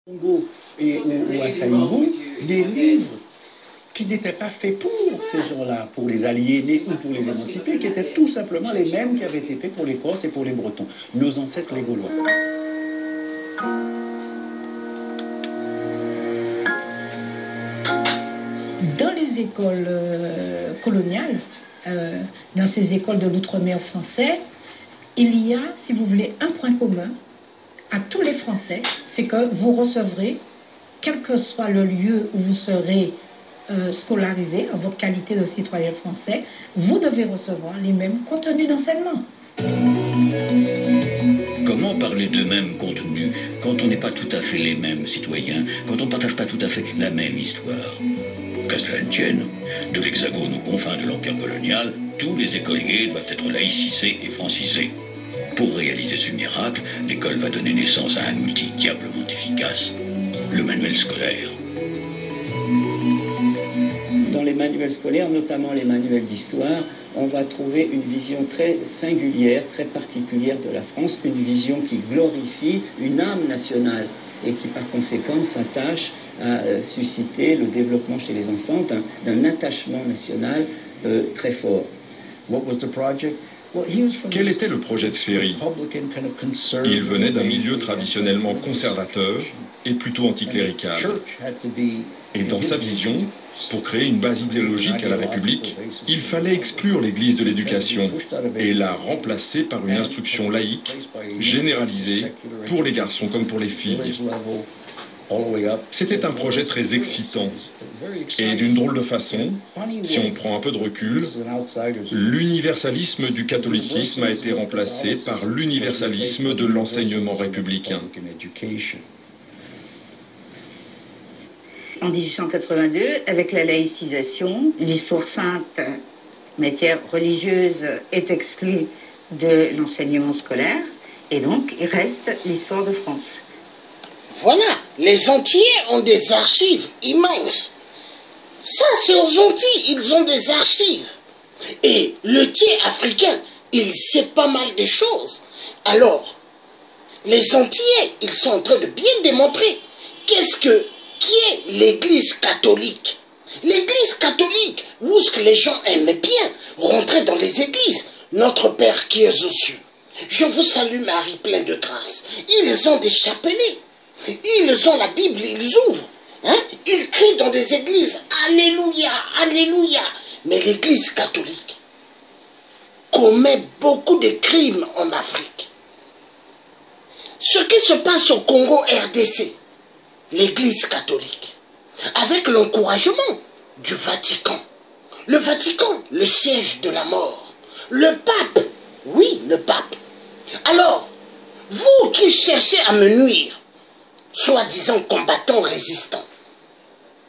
Congo ou à Saïgou, des livres qui n'étaient pas faits pour ces gens-là, pour les aliéner ou pour les émanciper, qui étaient tout simplement les mêmes qui avaient été faits pour les Corses et pour les Bretons, nos ancêtres les Gaulois. Dans les écoles coloniales, dans ces écoles de l'outre-mer français, il y a, si vous voulez, un point commun à tous les Français, c'est que vous recevrez, quel que soit le lieu où vous serez scolarisé en votre qualité de citoyen français, vous devez recevoir les mêmes contenus d'enseignement. Comment parler de même contenu quand on n'est pas tout à fait les mêmes citoyens, quand on ne partage pas tout à fait la même histoire? Qu'à cela ne tienne, de l'Hexagone aux confins de l'Empire colonial, tous les écoliers doivent être laïcisés et francisés. Pour réaliser ce miracle, l'école va donner naissance à un outil diablement efficace, le manuel scolaire. Dans les manuels scolaires, notamment les manuels d'histoire, on va trouver une vision très singulière, très particulière de la France, une vision qui glorifie une âme nationale et qui par conséquent s'attache à susciter le développement chez les enfants d'un attachement national très fort. What was the project? Quel était le projet de Ferry? Il venait d'un milieu traditionnellement conservateur et plutôt anticlérical. Et dans sa vision, pour créer une base idéologique à la République, il fallait exclure l'Église de l'éducation et la remplacer par une instruction laïque, généralisée, pour les garçons comme pour les filles. C'était un projet très excitant. Et d'une drôle de façon, si on prend un peu de recul, l'universalisme du catholicisme a été remplacé par l'universalisme de l'enseignement républicain. En 1882, avec la laïcisation, l'histoire sainte, matière religieuse, est exclue de l'enseignement scolaire, et donc il reste l'histoire de France. Voilà, les Antillais ont des archives immenses. Ça, c'est aux Antilles, ils ont des archives. Et le tiers africain, il sait pas mal de choses. Alors, les Antillais, ils sont en train de bien démontrer qui est l'Église catholique. L'Église catholique, où ce que les gens aimaient bien rentrer dans les églises. Notre Père qui est aux cieux. Je vous salue Marie, pleine de grâce. Ils ont des chapelets. Ils ont la Bible, ils ouvrent. Ils crient dans des églises. Alléluia, Alléluia. Mais l'Église catholique commet beaucoup de crimes en Afrique. Ce qui se passe au Congo RDC, l'Église catholique, avec l'encouragement du Vatican. Le Vatican, le siège de la mort. Le pape, oui, le pape. Alors, vous qui cherchez à me nuire, soi-disant combattants résistants,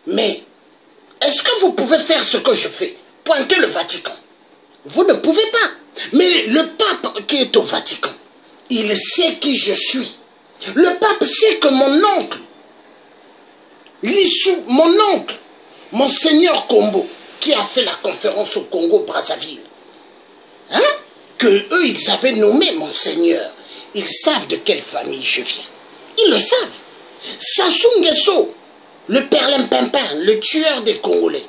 mais est-ce que vous pouvez faire ce que je fais? Pointer le Vatican. Vous ne pouvez pas. Mais le pape qui est au Vatican, il sait qui je suis. Le pape sait que mon oncle, Monseigneur Kombo, qui a fait la conférence au Congo-Brazzaville, que eux, ils avaient nommé Monseigneur. Ils savent de quelle famille je viens. Ils le savent. Sassou Nguesso, le perlimpinpin, le tueur des Congolais,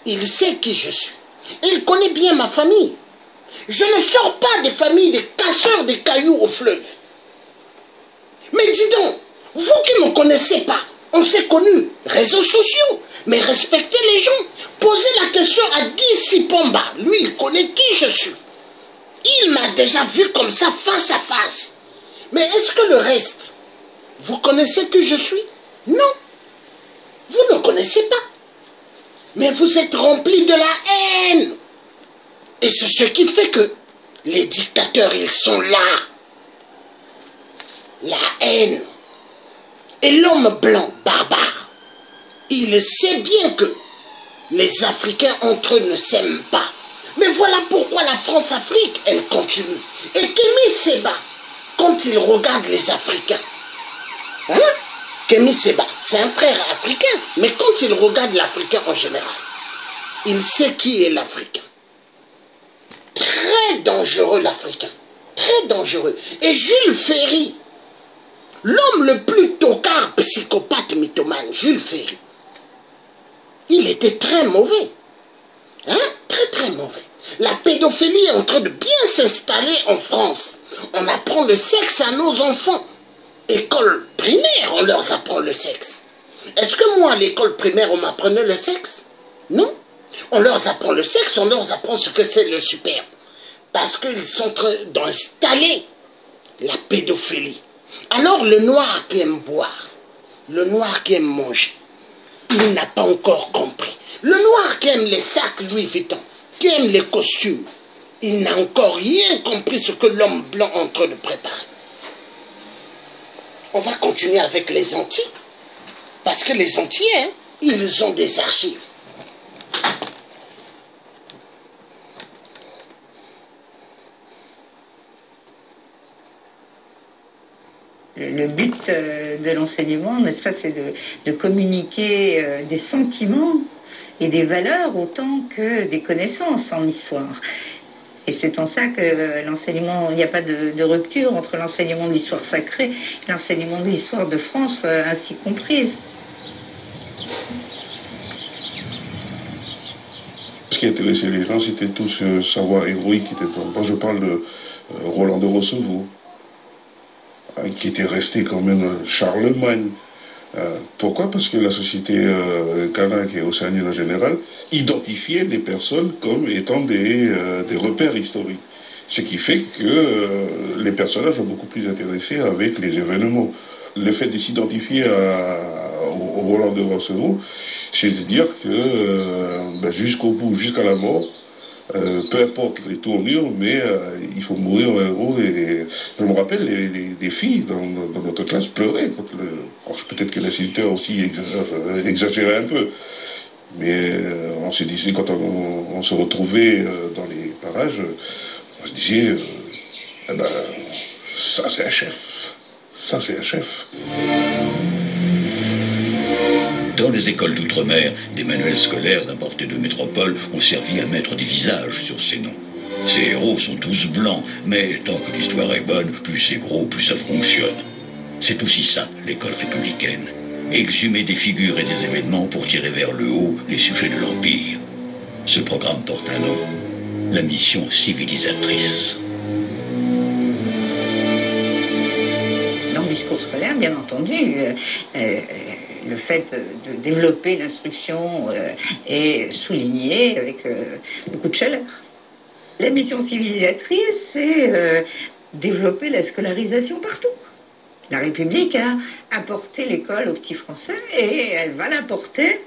il sait qui je suis. Il connaît bien ma famille. Je ne sors pas des familles des casseurs des cailloux au fleuve. Mais dis donc, vous qui ne me connaissez pas, on s'est connus, réseaux sociaux, mais respectez les gens. Posez la question à Guy Sipomba, lui il connaît qui je suis. Il m'a déjà vu comme ça face à face. Mais est-ce que le reste, vous connaissez qui je suis? Non. Vous ne connaissez pas. Mais vous êtes remplis de la haine. Et c'est ce qui fait que les dictateurs, ils sont là. La haine. Et l'homme blanc, barbare, il sait bien que les Africains entre eux ne s'aiment pas. Mais voilà pourquoi la France-Afrique, elle continue. Et Kémy Séba, quand il regarde les Africains, Kémy Séba, c'est un frère africain, mais quand il regarde l'Africain en général, il sait qui est l'Africain. Très dangereux l'Africain, très dangereux. Et Jules Ferry, L'homme le plus tocard, psychopathe, mythomane, Jules Ferry, il était très mauvais. Hein? Très très mauvais. La pédophilie est en train de bien s'installer en France. On apprend le sexe à nos enfants. École primaire, on leur apprend le sexe. Est-ce que moi, à l'école primaire, on m'apprenait le sexe? Non. On leur apprend le sexe, on leur apprend ce que c'est le superbe. Parce qu'ils sont en train d'installer la pédophilie. Alors le noir qui aime boire, le noir qui aime manger, il n'a pas encore compris. Le noir qui aime les sacs Louis Vuitton, qui aime les costumes, il n'a encore rien compris ce que l'homme blanc est en train de préparer. On va continuer avec les Antillais. Parce que les Antillais, hein, ils ont des archives. Le but de l'enseignement, n'est-ce pas, c'est de communiquer des sentiments et des valeurs autant que des connaissances en histoire. Et c'est en ça que l'enseignement, il n'y a pas de rupture entre l'enseignement de l'histoire sacrée et l'enseignement de l'histoire de France ainsi comprise. Ce qui intéressait les gens, c'était tout ce savoir héroïque qui était en... Moi, je parle de Roland de Rossevaux, qui était resté quand même Charlemagne. Pourquoi? Parce que la société kanak et océanienne en général identifiait les personnes comme étant des repères historiques. Ce qui fait que les personnages ont beaucoup plus intéressé avec les événements. Le fait de s'identifier au Roland de Rossevaux, c'est de dire que jusqu'au bout, jusqu'à la mort, peu importe les tournures, mais il faut mourir en héros. Et je me rappelle, des filles dans notre classe pleuraient. Peut-être que l'instituteur aussi exagérait un peu. Mais on se disait, quand on se retrouvait dans les parages, on se disait, ça c'est un chef. Ça c'est un chef. Dans les écoles d'outre-mer, des manuels scolaires importés de métropole ont servi à mettre des visages sur ces noms. Ces héros sont tous blancs, mais tant que l'histoire est bonne, plus c'est gros, plus ça fonctionne. C'est aussi ça, l'école républicaine. Exhumer des figures et des événements pour tirer vers le haut les sujets de l'Empire. Ce programme porte un nom, la mission civilisatrice. Dans le discours scolaire, bien entendu, le fait de développer l'instruction est souligné avec beaucoup de chaleur. La mission civilisatrice, c'est développer la scolarisation partout. La République a apporté l'école aux petits Français et elle va l'apporter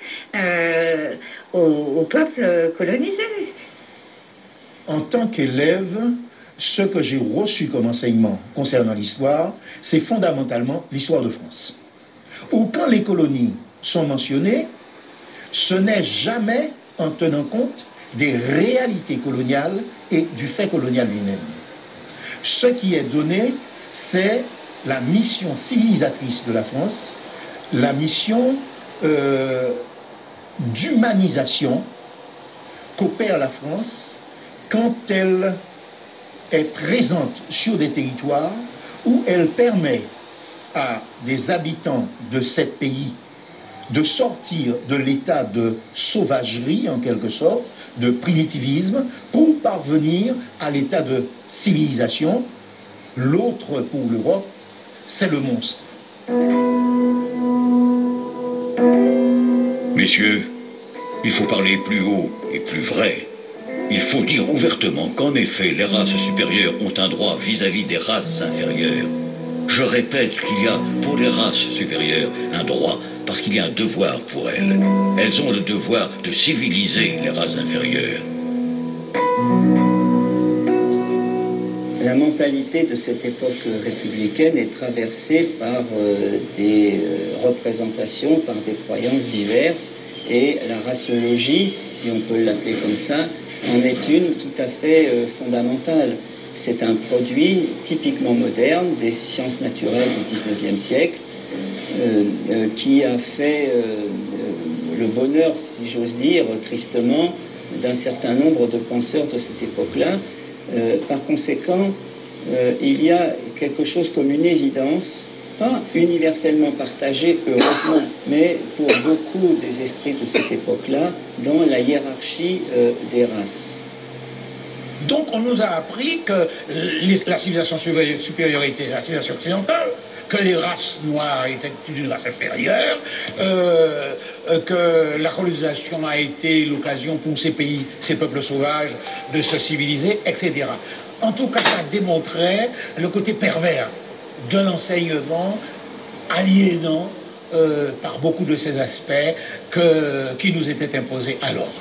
au peuple colonisé. En tant qu'élève, ce que j'ai reçu comme enseignement concernant l'histoire, c'est fondamentalement l'histoire de France. Ou quand les colonies sont mentionnées, ce n'est jamais en tenant compte des réalités coloniales et du fait colonial lui-même. Ce qui est donné, c'est la mission civilisatrice de la France, la mission d'humanisation qu'opère la France quand elle est présente sur des territoires où elle permet à des habitants de ces pays de sortir de l'état de sauvagerie, en quelque sorte, de primitivisme, pour parvenir à l'état de civilisation. L'autre, pour l'Europe, c'est le monstre. Messieurs, il faut parler plus haut et plus vrai. Il faut dire ouvertement qu'en effet, les races supérieures ont un droit vis-à-vis des races inférieures. Je répète qu'il y a pour les races supérieures un droit parce qu'il y a un devoir pour elles. Elles ont le devoir de civiliser les races inférieures. La mentalité de cette époque républicaine est traversée par des représentations, par des croyances diverses, et la raciologie, si on peut l'appeler comme ça, en est une tout à fait fondamentale. C'est un produit typiquement moderne des sciences naturelles du XIXe siècle qui a fait le bonheur, si j'ose dire, tristement, d'un certain nombre de penseurs de cette époque-là. Par conséquent, il y a quelque chose comme une évidence pas universellement partagé, heureusement, mais pour beaucoup des esprits de cette époque-là, dans la hiérarchie des races. Donc on nous a appris que la civilisation supérieure était la civilisation occidentale, que les races noires étaient d'une race inférieure, que la colonisation a été l'occasion pour ces pays, ces peuples sauvages, de se civiliser, etc. En tout cas, ça démontrait le côté pervers de l'enseignement aliénant par beaucoup de ces aspects qui nous étaient imposés alors.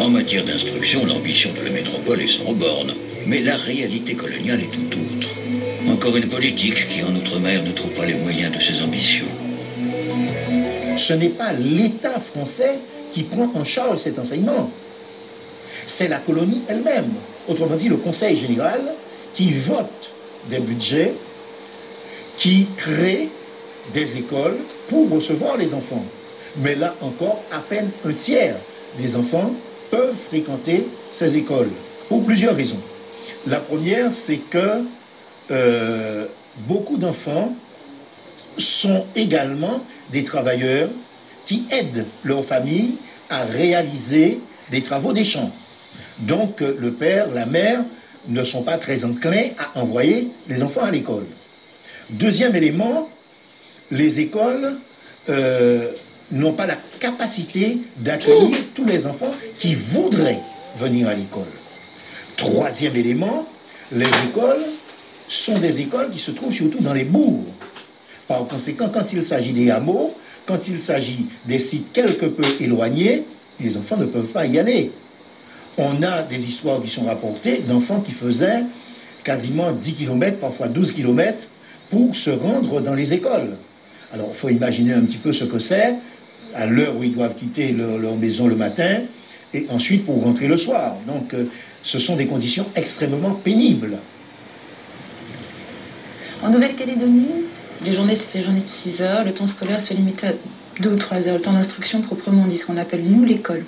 En matière d'instruction, l'ambition de la métropole est sans borne, mais la réalité coloniale est tout autre. Encore une politique qui, en Outre-mer, ne trouve pas les moyens de ses ambitions. Ce n'est pas l'État français qui prend en charge cet enseignement. C'est la colonie elle-même. Autrement dit, le Conseil général qui vote des budgets, qui crée des écoles pour recevoir les enfants. Mais là encore, à peine un tiers des enfants peuvent fréquenter ces écoles, pour plusieurs raisons. La première, c'est que beaucoup d'enfants sont également des travailleurs qui aident leur famille à réaliser des travaux des champs. Donc le père, la mère ne sont pas très enclins à envoyer les enfants à l'école. Deuxième élément, les écoles n'ont pas la capacité d'accueillir tous les enfants qui voudraient venir à l'école. Troisième élément, les écoles sont des écoles qui se trouvent surtout dans les bourgs. Par conséquent, quand il s'agit des hameaux, quand il s'agit des sites quelque peu éloignés, les enfants ne peuvent pas y aller. On a des histoires qui sont rapportées d'enfants qui faisaient quasiment 10 km, parfois 12 km, pour se rendre dans les écoles. Alors, il faut imaginer un petit peu ce que c'est, à l'heure où ils doivent quitter leur maison le matin, et ensuite pour rentrer le soir. Donc, ce sont des conditions extrêmement pénibles. En Nouvelle-Calédonie, les journées, c'était des journées de 6 heures, le temps scolaire se limitait à 2 ou 3 heures, le temps d'instruction proprement dit, ce qu'on appelle, nous, l'école.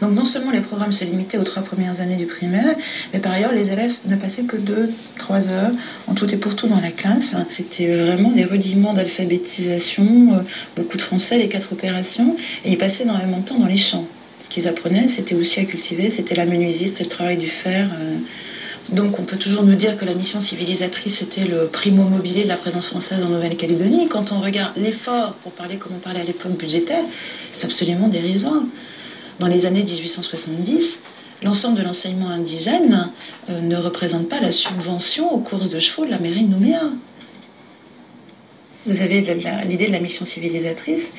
Donc non seulement les programmes se limitaient aux 3 premières années du primaire, mais par ailleurs les élèves ne passaient que 2-3 heures en tout et pour tout dans la classe. C'était vraiment des rudiments d'alphabétisation, beaucoup de français, les 4 opérations, et ils passaient énormément de temps dans les champs. Ce qu'ils apprenaient, c'était aussi à cultiver, c'était la menuiserie, c'était le travail du fer. Donc on peut toujours nous dire que la mission civilisatrice était le primo mobile de la présence française en Nouvelle-Calédonie. Quand on regarde l'effort, pour parler comme on parlait à l'époque budgétaire, c'est absolument dérisoire. Dans les années 1870, l'ensemble de l'enseignement indigène ne représente pas la subvention aux courses de chevaux de la mairie de Nouméa. Vous avez l'idée de la mission civilisatrice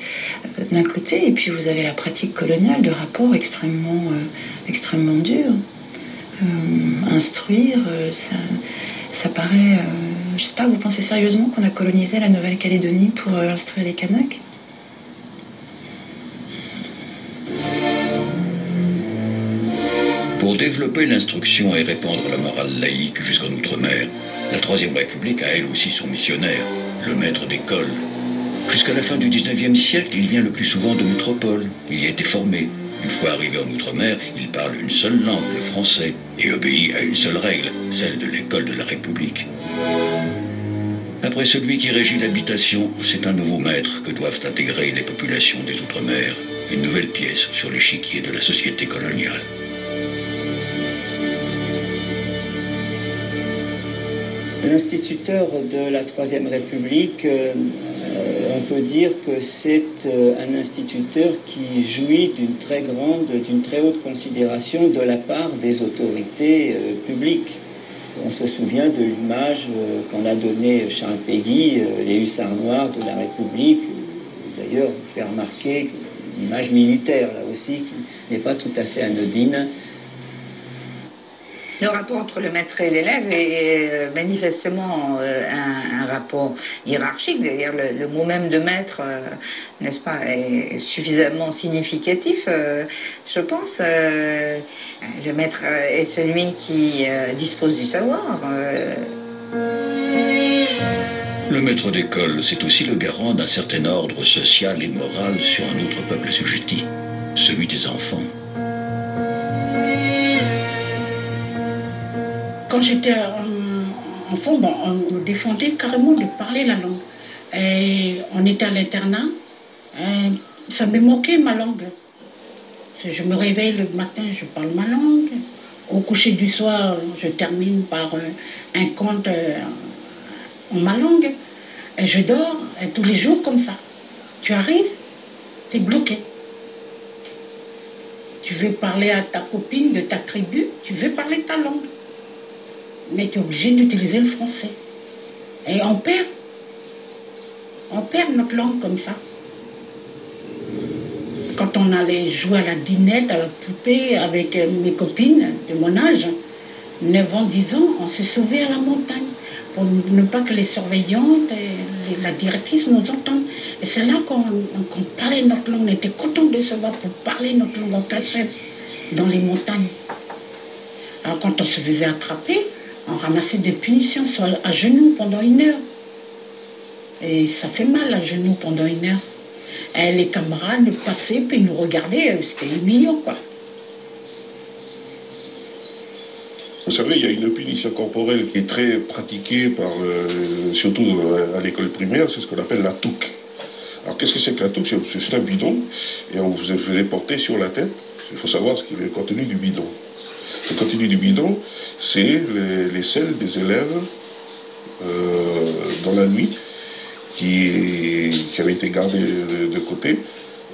d'un côté, et puis vous avez la pratique coloniale de rapports extrêmement durs. Instruire, ça paraît... je sais pas, vous pensez sérieusement qu'on a colonisé la Nouvelle-Calédonie pour instruire les Kanaks ? Pour développer l'instruction et répandre la morale laïque jusqu'en Outre-mer, la Troisième République a elle aussi son missionnaire, le maître d'école. Jusqu'à la fin du XIXe siècle, il vient le plus souvent de métropole. Il y a été formé. Une fois arrivé en Outre-mer, il parle une seule langue, le français, et obéit à une seule règle, celle de l'école de la République. Après celui qui régit l'habitation, c'est un nouveau maître que doivent intégrer les populations des Outre-mer, une nouvelle pièce sur l'échiquier de la société coloniale. L'instituteur de la Troisième République, on peut dire que c'est un instituteur qui jouit d'une très haute considération de la part des autorités publiques. On se souvient de l'image qu'en a donnée Charles Péguy, les hussards noirs de la République. D'ailleurs, vous fait remarquer une image militaire, là aussi, qui n'est pas tout à fait anodine. Le rapport entre le maître et l'élève est manifestement un rapport hiérarchique. D'ailleurs, le mot même de maître, n'est-ce pas, est suffisamment significatif, je pense. Le maître est celui qui dispose du savoir. Le maître d'école, c'est aussi le garant d'un certain ordre social et moral sur un autre peuple assujetti, celui des enfants. Quand j'étais enfant, bon, on nous défendait carrément de parler la langue. Et on était à l'internat, ça me manquait ma langue. Je me réveille le matin, je parle ma langue. Au coucher du soir, je termine par un conte en ma langue. Et je dors et tous les jours comme ça. Tu arrives, tu es bloqué. Tu veux parler à ta copine de ta tribu, tu veux parler ta langue. Mais tu es obligé d'utiliser le français. Et on perd notre langue comme ça. Quand on allait jouer à la dinette, à la poupée avec mes copines de mon âge, 9 ans, 10 ans, on se sauvait à la montagne pour ne pas que les surveillantes et la directrice nous entendent. Et c'est là qu'on parlait notre langue, on était contents de se voir pour parler notre langue en cachette dans les montagnes. Alors quand on se faisait attraper, on ramassait des punitions, soit à genoux pendant 1 heure. Et ça fait mal à genoux pendant 1 heure. Et les camarades passaient puis nous regardaient, c'était humiliant quoi. Vous savez, il y a une punition corporelle qui est très pratiquée par, surtout à l'école primaire, c'est ce qu'on appelle la touque. Alors qu'est-ce que c'est que la touque? C'est un bidon, et on vous faisait porter sur la tête. Il faut savoir ce qu'il est le contenu du bidon. Le contenu du bidon, c'est les selles des élèves dans la nuit qui avaient été gardées de côté.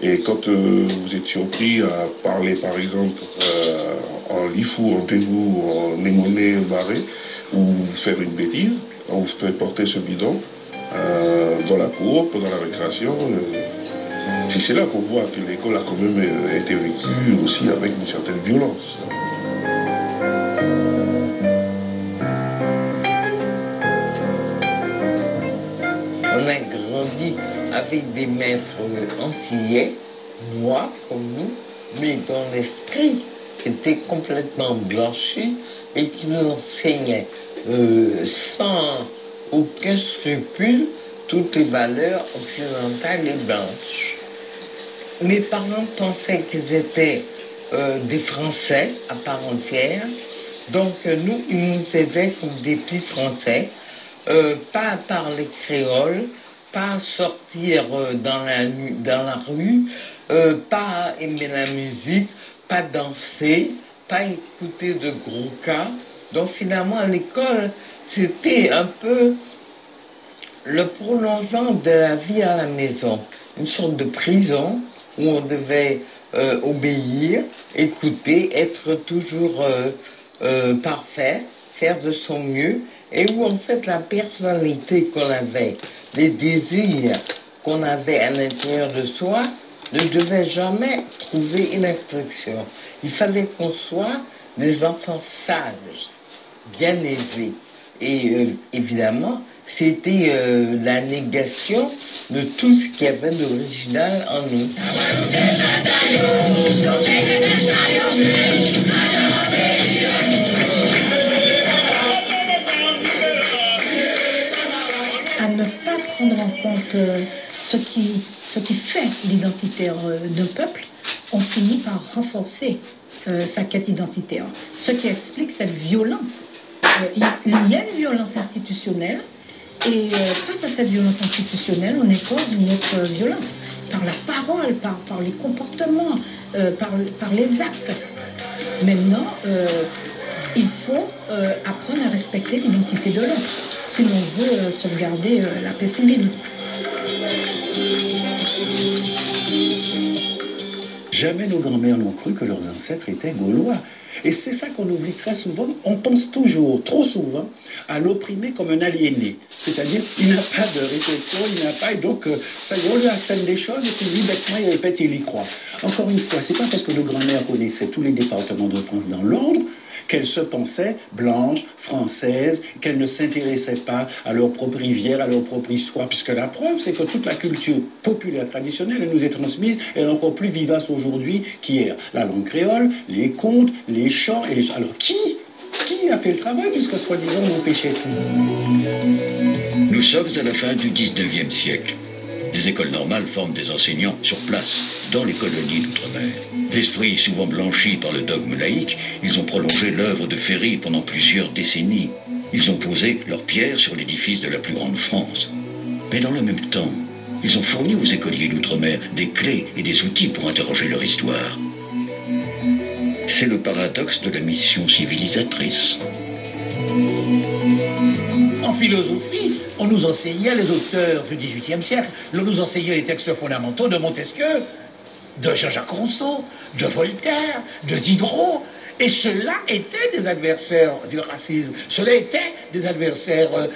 Et quand vous êtes surpris à parler, par exemple, en lifou, en tégou, en némoné, maré, ou faire une bêtise, on vous fait porter ce bidon dans la cour, pendant la récréation. C'est là qu'on voit que l'école a quand même été vécue aussi avec une certaine violence. On a grandi avec des maîtres antillais, noirs comme nous, mais dont l'esprit était complètement blanchi et qui nous enseignaient sans aucun scrupule toutes les valeurs occidentales et blanches. Mes parents pensaient qu'ils étaient des Français à part entière, donc nous, ils nous aidaient comme des petits Français, pas à parler créole, pas sortir dans la rue, pas aimer la musique, pas danser, pas écouter de gros cas. Donc finalement à l'école, c'était un peu le prolongement de la vie à la maison, une sorte de prison où on devait obéir, écouter, être toujours parfait, faire de son mieux, et où en fait la personnalité qu'on avait, les désirs qu'on avait à l'intérieur de soi ne devaient jamais trouver une expression. Il fallait qu'on soit des enfants sages, bien élevés. Et évidemment, c'était la négation de tout ce qu'il y avait d'original en nous. À ne pas prendre en compte ce qui fait l'identité d'un peuple, on finit par renforcer sa quête identitaire. Ce qui explique cette violence. Il y a une violence institutionnelle, et face à cette violence institutionnelle, on impose une autre violence, par la parole, par les comportements, par les actes. Maintenant, il faut apprendre à respecter l'identité de l'autre, si l'on veut sauvegarder la paix civile. Jamais nos grands-mères n'ont cru que leurs ancêtres étaient gaulois. Et c'est ça qu'on oublie très souvent. On pense toujours, trop souvent, à l'opprimé comme un aliéné. C'est-à-dire, il n'a pas de réflexion, il n'a pas... Et donc, ça y est, on lui assène des choses, et puis lui, bêtement, il répète, il y croit. Encore une fois, c'est pas parce que nos grands-mères connaissaient tous les départements de France dans l'ordre qu'elles se pensaient blanches, françaises, qu'elles ne s'intéressaient pas à leur propre rivière, à leur propre histoire, puisque la preuve, c'est que toute la culture populaire traditionnelle, elle nous est transmise, elle est encore plus vivace aujourd'hui qu'hier. La langue créole, les contes, les chants, et les... Alors, qui a fait le travail, puisque soi-disant, on empêchait tout? Nous sommes à la fin du 19e siècle. Des écoles normales forment des enseignants sur place, dans les colonies d'outre-mer. D'esprit souvent blanchi par le dogme laïque, ils ont prolongé l'œuvre de Ferry pendant plusieurs décennies. Ils ont posé leur pierre sur l'édifice de la plus grande France. Mais dans le même temps, ils ont fourni aux écoliers d'outre-mer des clés et des outils pour interroger leur histoire. C'est le paradoxe de la mission civilisatrice. En philosophie, on nous enseignait les auteurs du XVIIIe siècle, on nous enseignait les textes fondamentaux de Montesquieu, de Jean-Jacques Rousseau, de Voltaire, de Diderot, et ceux-là étaient des adversaires du racisme, ceux-là étaient des adversaires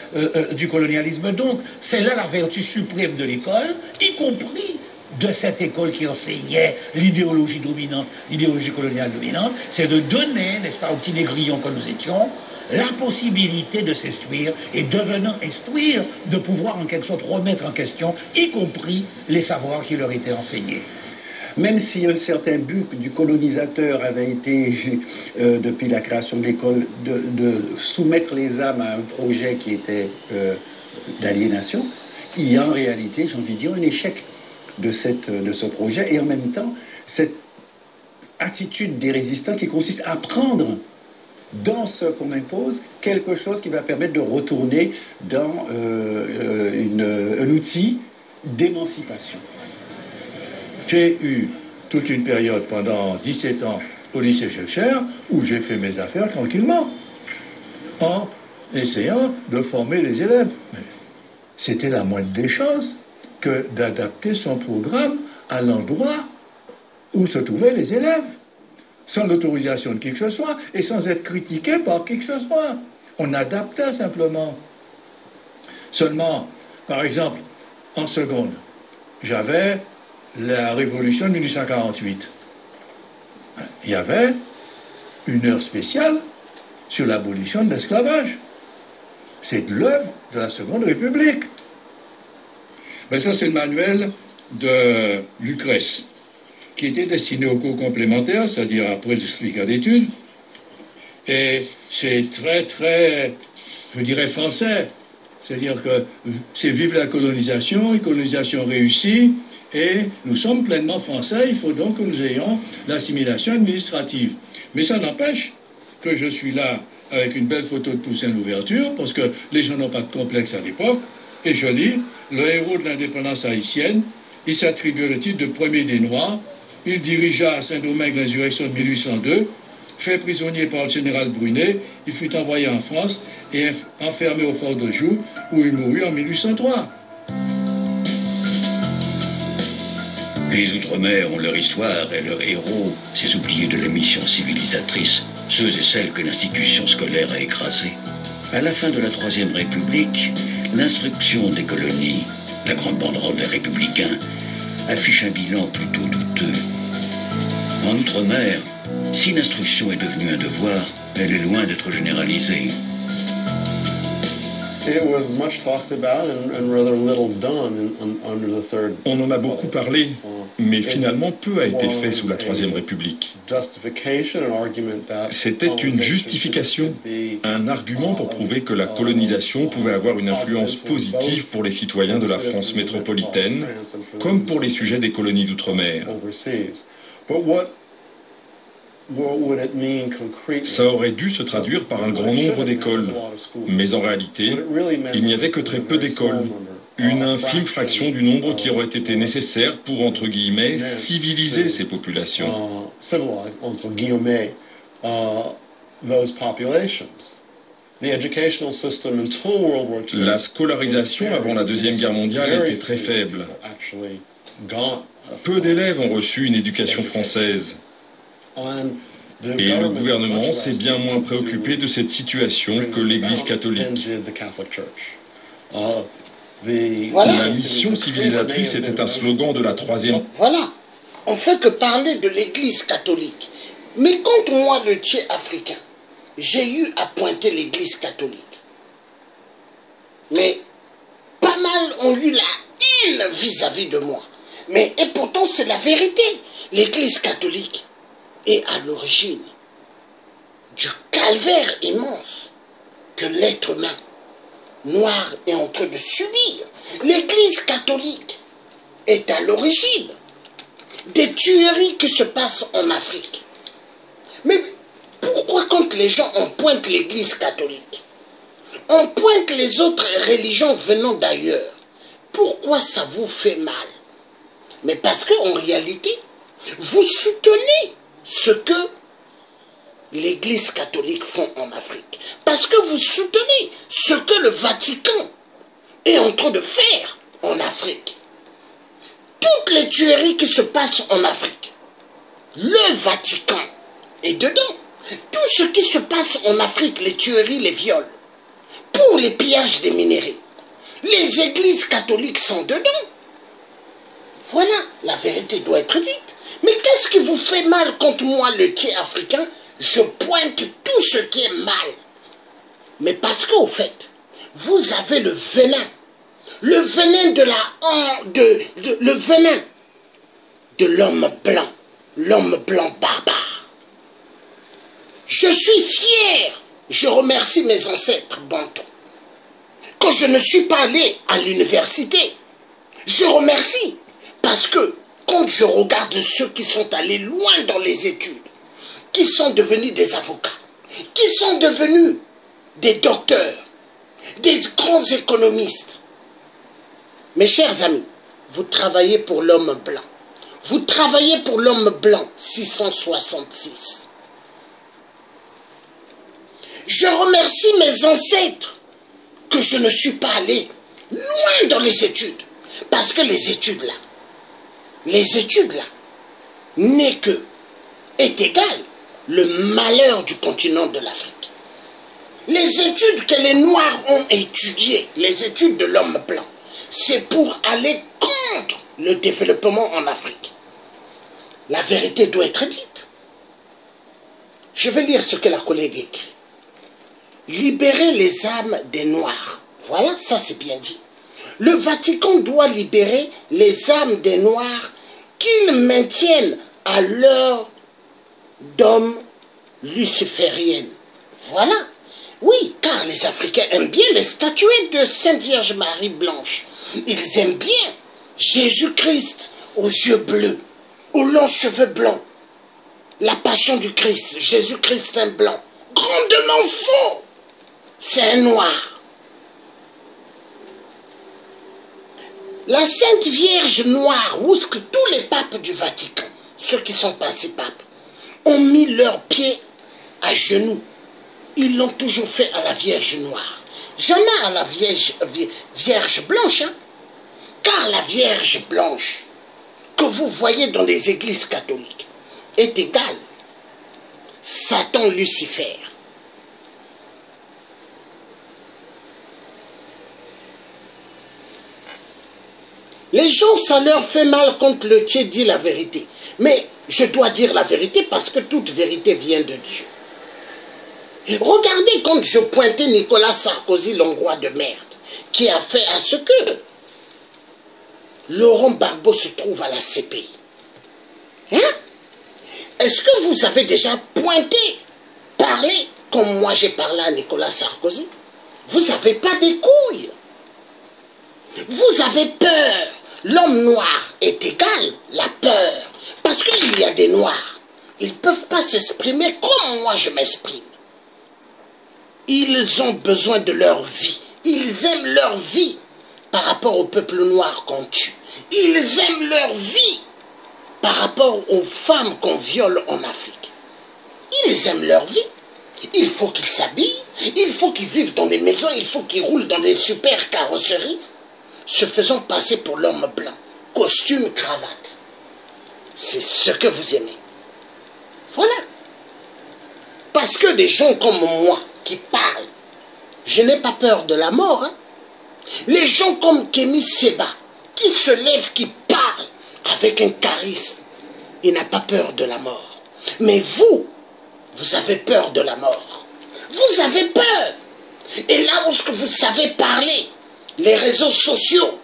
du colonialisme. Donc, c'est là la vertu suprême de l'école, y compris de cette école qui enseignait l'idéologie dominante, l'idéologie coloniale dominante, c'est de donner, n'est-ce pas, aux petits négrillons que nous étions, la possibilité de s'instruire et devenant instruire, de pouvoir en quelque sorte remettre en question, y compris les savoirs qui leur étaient enseignés. Même si un certain but du colonisateur avait été, depuis la création de l'école, de soumettre les âmes à un projet qui était d'aliénation, il y a en réalité, j'ai envie de dire, un échec de ce projet, et en même temps, cette attitude des résistants qui consiste à prendre dans ce qu'on impose quelque chose qui va permettre de retourner dans un outil d'émancipation. J'ai eu toute une période pendant 17 ans au lycée Schœlcher où j'ai fait mes affaires tranquillement en essayant de former les élèves. Mais c'était la moindre des choses que d'adapter son programme à l'endroit où se trouvaient les élèves, sans l'autorisation de qui que ce soit et sans être critiqué par qui que ce soit. On adaptait simplement. Seulement, par exemple, en seconde, j'avais la révolution de 1848. Il y avait une heure spéciale sur l'abolition de l'esclavage. C'est l'œuvre de la Seconde République. Ben ça, c'est le manuel de Lucrèce, qui était destiné aux cours complémentaires, c'est-à-dire après le certificat d'études. Et c'est très, je dirais, français. C'est-à-dire que c'est vive la colonisation, une colonisation réussie, et nous sommes pleinement français, il faut donc que nous ayons l'assimilation administrative. Mais ça n'empêche que je suis là avec une belle photo de Toussaint Louverture, parce que les gens n'ont pas de complexe à l'époque, et je lis, le héros de l'indépendance haïtienne, il s'attribue le titre de premier des Noirs, il dirigea à Saint-Domingue l'insurrection de 1802, fait prisonnier par le général Brunet, il fut envoyé en France et enfermé au fort de Joux, où il mourut en 1803. Les Outre-mer ont leur histoire et leurs héros, ces oubliés de la mission civilisatrice, ceux et celles que l'institution scolaire a écrasés. À la fin de la Troisième République, l'instruction des colonies, la grande banderole des Républicains, affiche un bilan plutôt douteux. En Outre-mer, si l'instruction est devenue un devoir, elle est loin d'être généralisée. On en a beaucoup parlé, mais finalement peu a été fait sous la Troisième République. C'était une justification, un argument pour prouver que la colonisation pouvait avoir une influence positive pour les citoyens de la France métropolitaine, comme pour les sujets des colonies d'outre-mer. Ça aurait dû se traduire par un grand nombre d'écoles, mais en réalité, il n'y avait que très peu d'écoles, une infime fraction du nombre qui aurait été nécessaire pour, entre guillemets, civiliser ces populations. La scolarisation avant la Deuxième Guerre mondiale était très faible. Peu d'élèves ont reçu une éducation française. Et le gouvernement s'est bien moins préoccupé de cette situation que l'Église catholique. La mission civilisatrice était un slogan de la Troisième. Voilà, on fait que parler de l'Église catholique. Mais quand moi, le Tché africain, j'ai eu à pointer l'Église catholique, mais pas mal ont eu la haine vis-à-vis de moi. Et pourtant, c'est la vérité. L'Église catholique est à l'origine du calvaire immense que l'être humain noir est en train de subir. L'Église catholique est à l'origine des tueries qui se passent en Afrique. Mais pourquoi quand les gens en pointent l'Église catholique, on pointe les autres religions venant d'ailleurs. Pourquoi ça vous fait mal? Mais parce qu'en réalité, vous soutenez ce que l'Église catholique font en Afrique. Parce que vous soutenez ce que le Vatican est en train de faire en Afrique. Toutes les tueries qui se passent en Afrique, le Vatican est dedans. Tout ce qui se passe en Afrique, les tueries, les viols, pour les pillages des minéraux, les églises catholiques sont dedans. Voilà, la vérité doit être dite. Mais qu'est-ce qui vous fait mal contre moi, le tiers africain? Je pointe tout ce qui est mal. Mais parce qu'au fait, vous avez le venin de le venin de l'homme blanc barbare. Je suis fier, je remercie mes ancêtres bantous. Quand je ne suis pas allé à l'université, je remercie parce que quand je regarde ceux qui sont allés loin dans les études, qui sont devenus des avocats, qui sont devenus des docteurs, des grands économistes. Mes chers amis, vous travaillez pour l'homme blanc. Vous travaillez pour l'homme blanc 666. Je remercie mes ancêtres que je ne suis pas allé loin dans les études. Parce que les études là, n'est que, est égal le malheur du continent de l'Afrique. Les études que les Noirs ont étudiées, les études de l'homme blanc, c'est pour aller contre le développement en Afrique. La vérité doit être dite. Je vais lire ce que la collègue écrit. Libérer les âmes des Noirs. Voilà, ça c'est bien dit. Le Vatican doit libérer les âmes des Noirs qu'ils maintiennent à l'heure d'hommes lucifériennes. Voilà. Oui, car les Africains aiment bien les statuettes de Sainte Vierge Marie Blanche. Ils aiment bien Jésus-Christ aux yeux bleus, aux longs cheveux blancs. La passion du Christ, Jésus-Christ un blanc. Grandement faux. C'est un noir. La Sainte Vierge noire, où tous les papes du Vatican, ceux qui sont passés papes, ont mis leurs pieds à genoux. Ils l'ont toujours fait à la Vierge noire. Jamais à la Vierge blanche. Hein? Car la Vierge blanche que vous voyez dans les églises catholiques est égale Satan Lucifer. Les gens, ça leur fait mal quand le tiers dit la vérité. Mais je dois dire la vérité parce que toute vérité vient de Dieu. Regardez quand je pointais Nicolas Sarkozy, l'Hongrois de merde, qui a fait à ce que Laurent Gbagbo se trouve à la CPI. Hein? Est-ce que vous avez déjà pointé, parlé, comme moi j'ai parlé à Nicolas Sarkozy? Vous n'avez pas des couilles. Vous avez peur. L'homme noir est égal, la peur. Parce qu'il y a des noirs. Ils ne peuvent pas s'exprimer comme moi je m'exprime. Ils ont besoin de leur vie. Ils aiment leur vie par rapport au peuple noir qu'on tue. Ils aiment leur vie par rapport aux femmes qu'on viole en Afrique. Ils aiment leur vie. Il faut qu'ils s'habillent, il faut qu'ils vivent dans des maisons, il faut qu'ils roulent dans des super carrosseries, se faisant passer pour l'homme blanc. Costume, cravate. C'est ce que vous aimez. Voilà. Parce que des gens comme moi qui parlent, je n'ai pas peur de la mort. Hein. Les gens comme Kémy Séba, qui se lèvent, qui parlent avec un charisme, il n'a pas peur de la mort. Mais vous, vous avez peur de la mort. Vous avez peur. Et là où vous savez parler, les réseaux sociaux,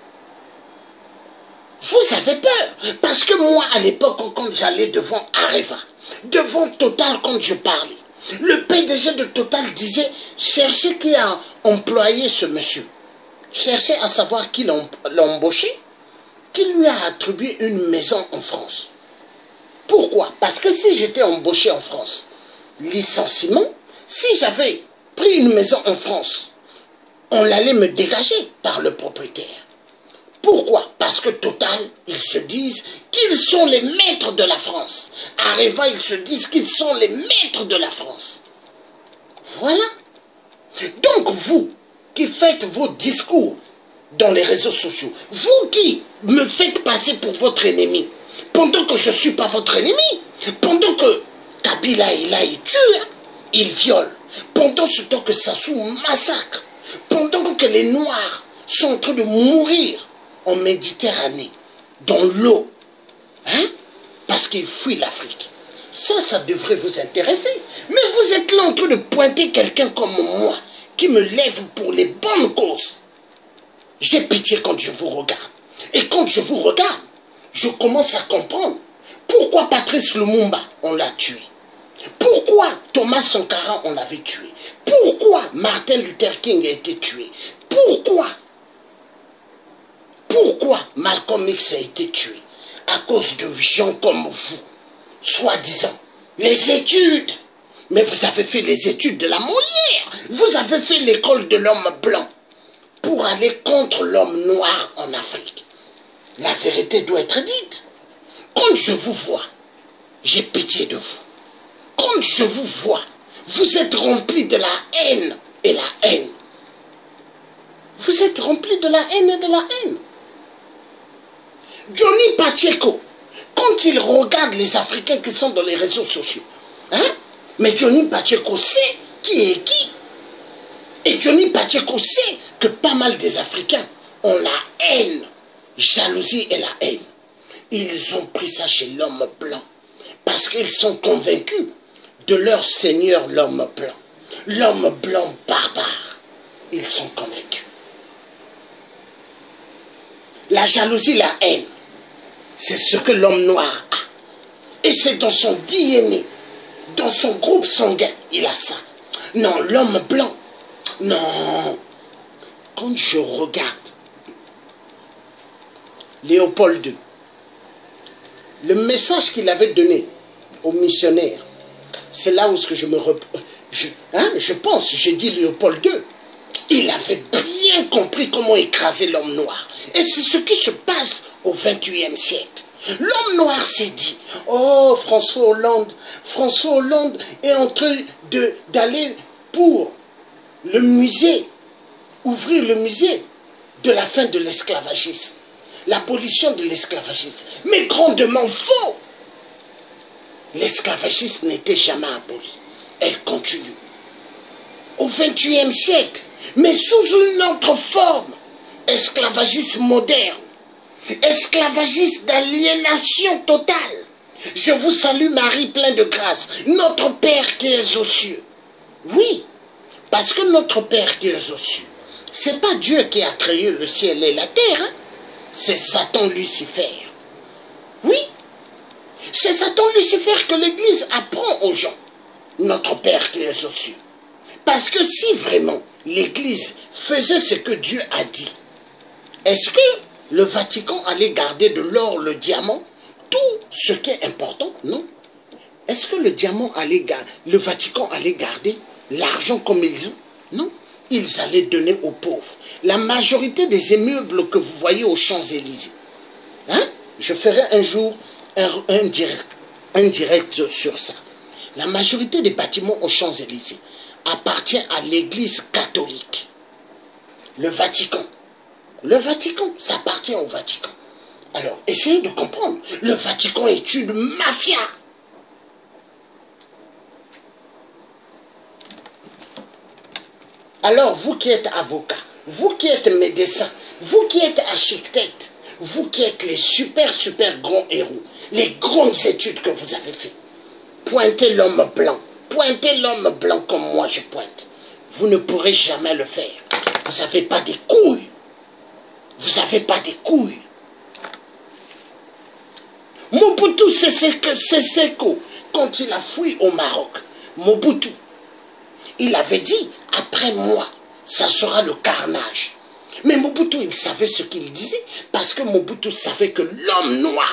vous avez peur. Parce que moi, à l'époque, quand j'allais devant Areva, devant Total, quand je parlais, le PDG de Total disait, cherchez qui a employé ce monsieur. Cherchez à savoir qui l'a embauché, qui lui a attribué une maison en France. Pourquoi? Parce que si j'étais embauché en France, licenciement, si j'avais pris une maison en France, on allait me dégager par le propriétaire. Pourquoi? Parce que Total, ils se disent qu'ils sont les maîtres de la France. Areva, ils se disent qu'ils sont les maîtres de la France. Voilà. Donc vous, qui faites vos discours dans les réseaux sociaux, vous qui me faites passer pour votre ennemi, pendant que je ne suis pas votre ennemi, pendant que Kabila est là, il tue, il viole, pendant ce temps que Sassou massacre, pendant que les Noirs sont en train de mourir en Méditerranée, dans l'eau, hein, parce qu'ils fuient l'Afrique. Ça devrait vous intéresser. Mais vous êtes là en train de pointer quelqu'un comme moi, qui me lève pour les bonnes causes. J'ai pitié quand je vous regarde. Et quand je vous regarde, je commence à comprendre pourquoi Patrice Lumumba, on l'a tué. Pourquoi Thomas Sankara, on l'avait tué. Pourquoi Martin Luther King a été tué. Pourquoi Malcolm X a été tué. À cause de gens comme vous, soi-disant. Les études. Mais vous avez fait les études de la Molière. Vous avez fait l'école de l'homme blanc pour aller contre l'homme noir en Afrique. La vérité doit être dite. Quand je vous vois, j'ai pitié de vous. Quand je vous vois, vous êtes rempli de la haine et la haine. Vous êtes rempli de la haine et de la haine. Johnny Pacheco, quand il regarde les Africains qui sont dans les réseaux sociaux, hein, mais Johnny Pacheco sait qui est qui. Et Johnny Pacheco sait que pas mal des Africains ont la haine, jalousie et la haine. Ils ont pris ça chez l'homme blanc parce qu'ils sont convaincus de leur seigneur l'homme blanc. L'homme blanc barbare. Ils sont convaincus. La jalousie, la haine, c'est ce que l'homme noir a. Et c'est dans son DNA, dans son groupe sanguin, il a ça. Non, l'homme blanc, non. Quand je regarde Léopold II, le message qu'il avait donné aux missionnaires, c'est là où je pense, j'ai dit Léopold II, il avait bien compris comment écraser l'homme noir. Et c'est ce qui se passe au XXIe siècle. L'homme noir s'est dit, oh, François Hollande est en train d'aller pour le musée, ouvrir le musée de la fin de l'esclavagisme, l'abolition de l'esclavagisme. Mais grandement faux. L'esclavagisme n'était jamais aboli. Elle continue. Au XXIe siècle, mais sous une autre forme, esclavagisme moderne, esclavagisme d'aliénation totale. Je vous salue Marie, plein de grâce, notre Père qui est aux cieux. Oui, parce que notre Père qui est aux cieux, c'est pas Dieu qui a créé le ciel et la terre, hein? C'est Satan Lucifer. Oui, c'est Satan Lucifer que l'Église apprend aux gens, notre Père qui est aux cieux. Parce que si vraiment l'Église faisait ce que Dieu a dit, est-ce que le Vatican allait garder de l'or, le diamant, tout ce qui est important? Non. Est-ce que le Vatican allait garder l'argent comme ils ont? Non. Ils allaient donner aux pauvres. La majorité des immeubles que vous voyez aux Champs-Élysées, hein? Je ferai un jour un direct sur ça. La majorité des bâtiments aux Champs-Élysées appartient à l'Église catholique. Le Vatican, ça appartient au Vatican. Alors, essayez de comprendre. Le Vatican est une mafia. Alors, vous qui êtes avocat, vous qui êtes médecin, vous qui êtes architecte, vous qui êtes les super grands héros, les grandes études que vous avez faites, pointez l'homme blanc. Pointez l'homme blanc comme moi je pointe. Vous ne pourrez jamais le faire. Vous n'avez pas des couilles. Vous n'avez pas des couilles. Mobutu Seseko, quand il a fui au Maroc, Mobutu, il avait dit, après moi, ça sera le carnage. Mais Mobutu, il savait ce qu'il disait, parce que Mobutu savait que l'homme noir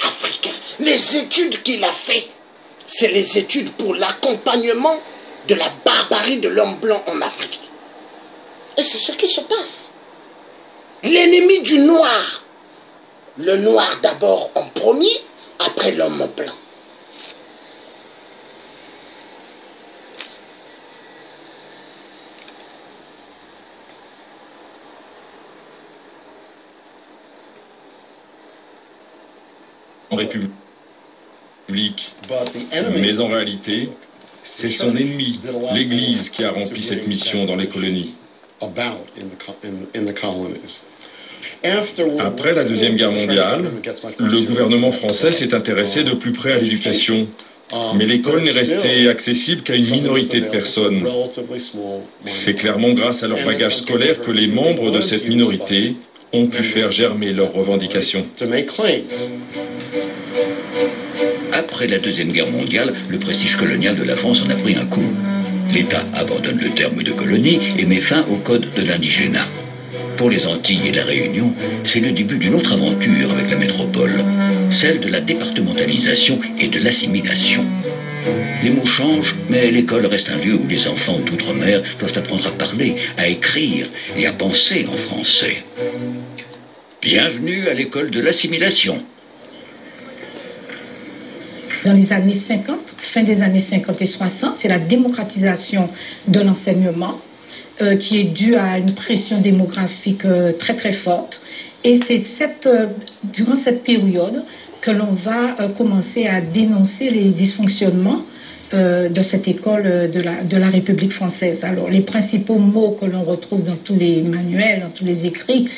africain, les études qu'il a fait, c'est les études pour l'accompagnement de la barbarie de l'homme blanc en Afrique. Et c'est ce qui se passe. L'ennemi du noir. Le noir d'abord en premier, après l'homme blanc. En République, mais en réalité, c'est son ennemi, l'Église, qui a rempli cette mission dans les colonies. Après la Deuxième Guerre mondiale, le gouvernement français s'est intéressé de plus près à l'éducation. Mais l'école n'est restée accessible qu'à une minorité de personnes. C'est clairement grâce à leur bagage scolaire que les membres de cette minorité ont pu faire germer leurs revendications. Après la Deuxième Guerre mondiale, le prestige colonial de la France en a pris un coup. L'État abandonne le terme de colonie et met fin au code de l'indigénat. Pour les Antilles et la Réunion, c'est le début d'une autre aventure avec la métropole, celle de la départementalisation et de l'assimilation. Les mots changent, mais l'école reste un lieu où les enfants d'outre-mer doivent apprendre à parler, à écrire et à penser en français. Bienvenue à l'école de l'assimilation. Dans les années 50, fin des années 50 et 60, c'est la démocratisation de l'enseignement qui est due à une pression démographique très très forte. Et c'est durant cette période que l'on va commencer à dénoncer les dysfonctionnements de cette école de la République française. Alors les principaux mots que l'on retrouve dans tous les manuels, dans tous les écrits,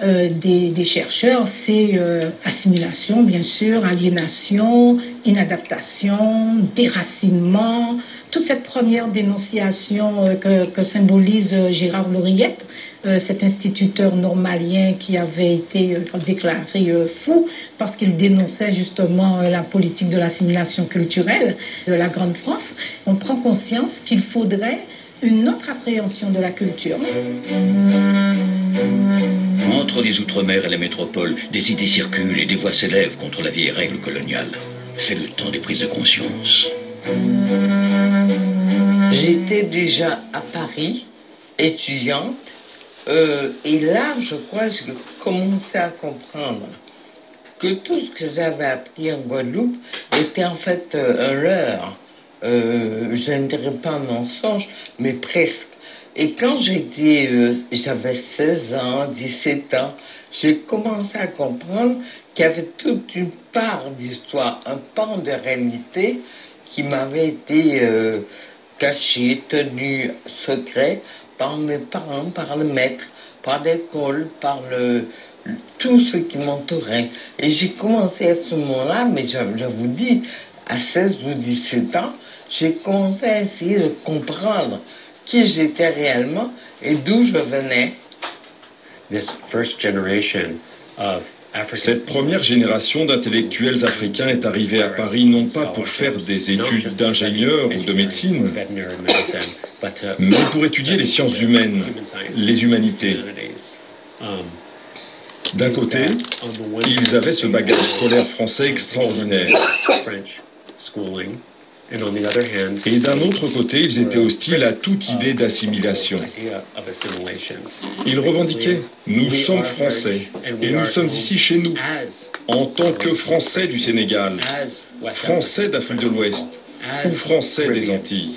des chercheurs, c'est assimilation, bien sûr, aliénation, inadaptation, déracinement, toute cette première dénonciation que symbolise Gérard Lauriette, cet instituteur normalien qui avait été déclaré fou parce qu'il dénonçait justement la politique de l'assimilation culturelle de la Grande France. On prend conscience qu'il faudrait une autre appréhension de la culture. Entre les Outre-mer et la métropole, des idées circulent et des voix s'élèvent contre la vieille règle coloniale. C'est le temps des prises de conscience. J'étais déjà à Paris, étudiante, et là, je crois que j'ai commencé à comprendre que tout ce que j'avais appris en Guadeloupe était en fait un leurre. Je ne dirais pas un mensonge, mais presque. Et quand j'avais 16 ans, 17 ans, j'ai commencé à comprendre qu'il y avait toute une part d'histoire, un pan de réalité qui m'avait été caché, tenu secret par mes parents, par le maître, par l'école, par tout ce qui m'entourait. Et j'ai commencé à ce moment-là, mais je vous dis, à 16 ou 17 ans, j'ai commencé à essayer de comprendre qui j'étais réellement et d'où je venais. Cette première génération d'intellectuels africains est arrivée à Paris non pas pour faire des études d'ingénieur ou de médecine, mais pour étudier les sciences humaines, les humanités. D'un côté, ils avaient ce bagage scolaire français extraordinaire. Et d'un autre côté, ils étaient hostiles à toute idée d'assimilation. Ils revendiquaient « Nous sommes Français, et nous sommes ici chez nous, en tant que Français du Sénégal, Français d'Afrique de l'Ouest, ou Français des Antilles ».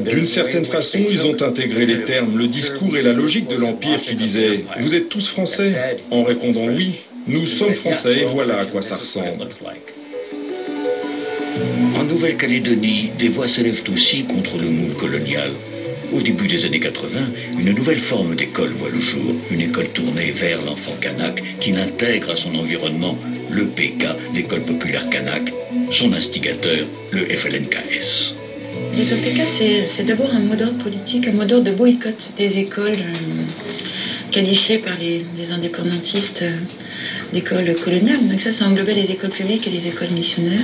D'une certaine façon, ils ont intégré les termes, le discours et la logique de l'Empire qui disaient « Vous êtes tous Français ?» en répondant « Oui, nous sommes Français, et voilà à quoi ça ressemble ». En Nouvelle-Calédonie, des voix s'élèvent aussi contre le moule colonial. Au début des années 80, une nouvelle forme d'école voit le jour, une école tournée vers l'enfant kanak qui l'intègre à son environnement, le PK, l'école populaire kanak, son instigateur, le FLNKS. Les OPK, c'est d'abord un mot d'ordre politique, un mot d'ordre de boycott des écoles qualifiées par les indépendantistes d'écoles coloniales. Donc ça englobait les écoles publiques et les écoles missionnaires.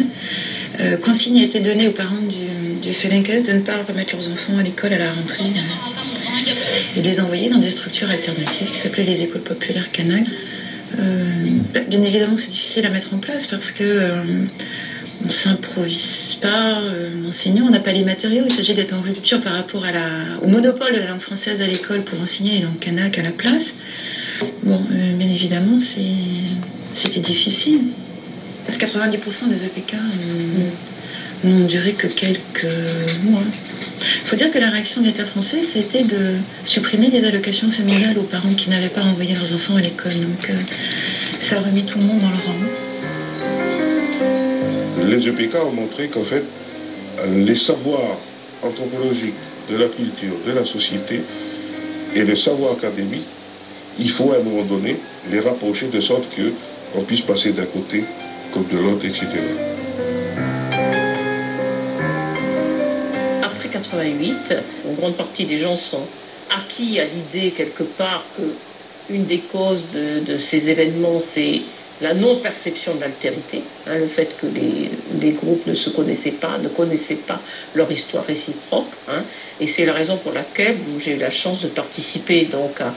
Consigne a été donnée aux parents du FLNKS de ne pas remettre leurs enfants à l'école à la rentrée et de les envoyer dans des structures alternatives qui s'appelaient les écoles populaires kanak. Bien évidemment que c'est difficile à mettre en place parce que On ne s'improvise pas enseignant, on n'a pas les matériaux. Il s'agit d'être en rupture par rapport au monopole de la langue française à l'école pour enseigner les langues kanak à la place. Bon, bien évidemment, c'était difficile. 90% des EPK n'ont duré que quelques mois. Il faut dire que la réaction de l'État français, c'était de supprimer les allocations familiales aux parents qui n'avaient pas envoyé leurs enfants à l'école. Donc, ça a remis tout le monde dans le rang. Les EPK ont montré qu'en fait, les savoirs anthropologiques de la culture, de la société et le savoir académique, il faut à un moment donné les rapprocher de sorte qu'on puisse passer d'un côté comme de l'autre, etc. Après 88, une grande partie des gens sont acquis à l'idée quelque part que une des causes de ces événements, c'est la non-perception de l'altérité, le fait que les groupes ne se connaissaient pas, ne connaissaient pas leur histoire réciproque, et c'est la raison pour laquelle j'ai eu la chance de participer donc à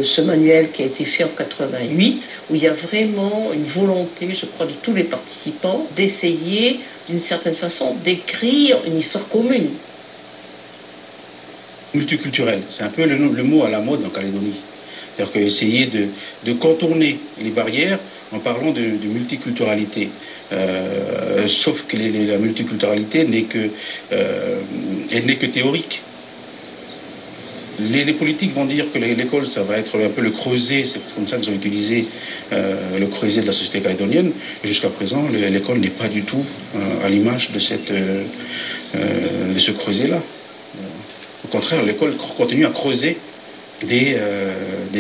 ce manuel qui a été fait en 88, où il y a vraiment une volonté, je crois, de tous les participants, d'essayer d'une certaine façon d'écrire une histoire commune. Multiculturel, c'est un peu le mot à la mode en Calédonie. C'est-à-dire qu'essayer de contourner les barrières en parlant de multiculturalité. Sauf que la multiculturalité n'est que théorique. Les politiques vont dire que l'école, ça va être un peu le creuset, c'est comme ça qu'ils ont utilisé le creuset de la société calédonienne. Et jusqu'à présent, l'école n'est pas du tout à l'image de ce creuset-là. Au contraire, l'école continue à creuser des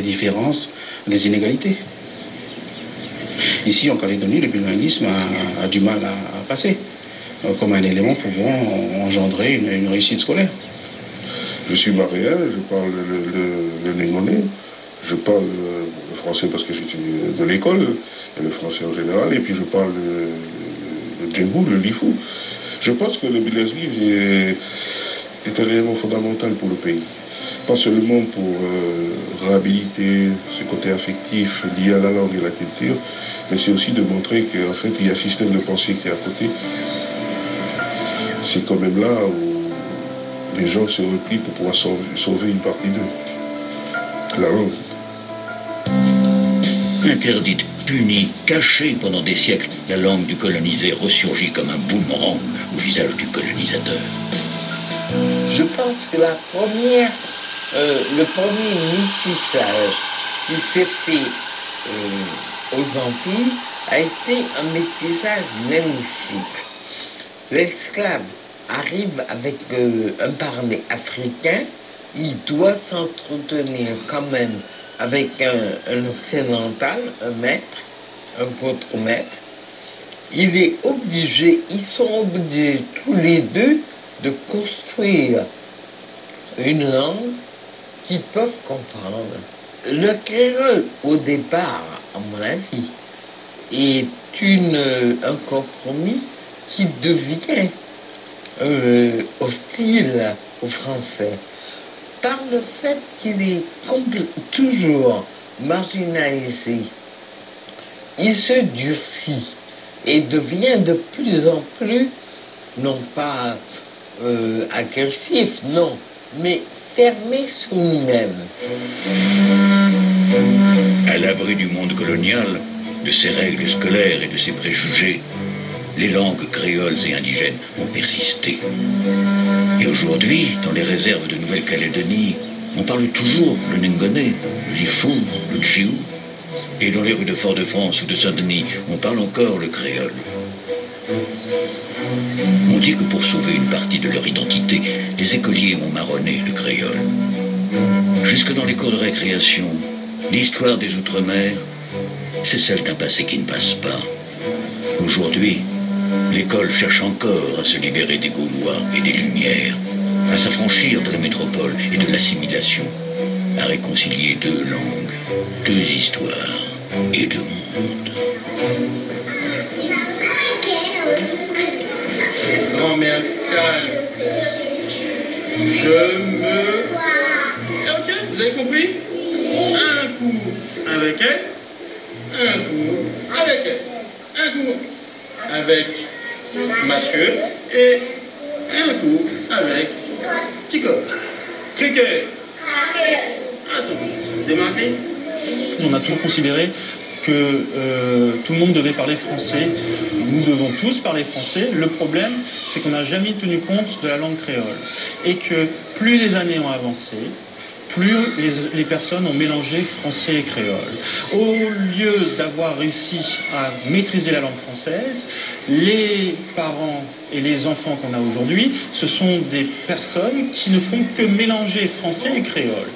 différences, des inégalités. Ici, en Calédonie, le bilinguisme a du mal à passer, comme un élément pouvant engendrer une réussite scolaire. Je suis maréen, je parle le négonais, je parle le français parce que j'étudie de l'école, et le français en général, et puis je parle le djengou, le lifou. Je pense que le bilinguisme est un élément fondamental pour le pays. Pas seulement pour réhabiliter ce côté affectif lié à la langue et à la culture, mais c'est aussi de montrer qu'en fait il y a un système de pensée qui est à côté. C'est quand même là où les gens se replient pour pouvoir sauver une partie d'eux. La langue. Interdite, punie, cachée pendant des siècles, la langue du colonisé ressurgit comme un boomerang au visage du colonisateur. Je pense que le premier métissage qui s'est fait aux Antilles a été un métissage magnifique. L'esclave arrive avec un parler africain, il doit s'entretenir quand même avec un occidental, un maître, un contre-maître. Ils sont obligés tous les deux de construire une langue qu'ils peuvent comprendre. Le créole, au départ, à mon avis, est un compromis qui devient hostile au français par le fait qu'il est toujours marginalisé. Il se durcit et devient de plus en plus, non pas agressif, non, mais fermé sur lui-même. À l'abri du monde colonial, de ses règles scolaires et de ses préjugés, les langues créoles et indigènes ont persisté. Et aujourd'hui, dans les réserves de Nouvelle-Calédonie, on parle toujours le Nengonais, le Lifou, le Djiou. Et dans les rues de Fort-de-France ou de Saint-Denis, on parle encore le créole. On dit que pour sauver une partie de leur identité, les écoliers ont marronné le créole. Jusque dans les cours de récréation, l'histoire des Outre-mer, c'est celle d'un passé qui ne passe pas. Aujourd'hui, l'école cherche encore à se libérer des Gaulois et des Lumières, à s'affranchir de la métropole et de l'assimilation, à réconcilier deux langues, deux histoires et deux mondes. Grand-mère calme. Je me... Ok, vous avez compris? Un coup avec elle, un coup avec elle, un coup avec Mathieu, et un coup avec Tico. Cricket. Démarqué. On a toujours considéré que tout le monde devait parler français. Nous devons tous parler français. Le problème, c'est qu'on n'a jamais tenu compte de la langue créole. Et que plus les années ont avancé, plus les personnes ont mélangé français et créole. Au lieu d'avoir réussi à maîtriser la langue française, les parents et les enfants qu'on a aujourd'hui, ce sont des personnes qui ne font que mélanger français et créole.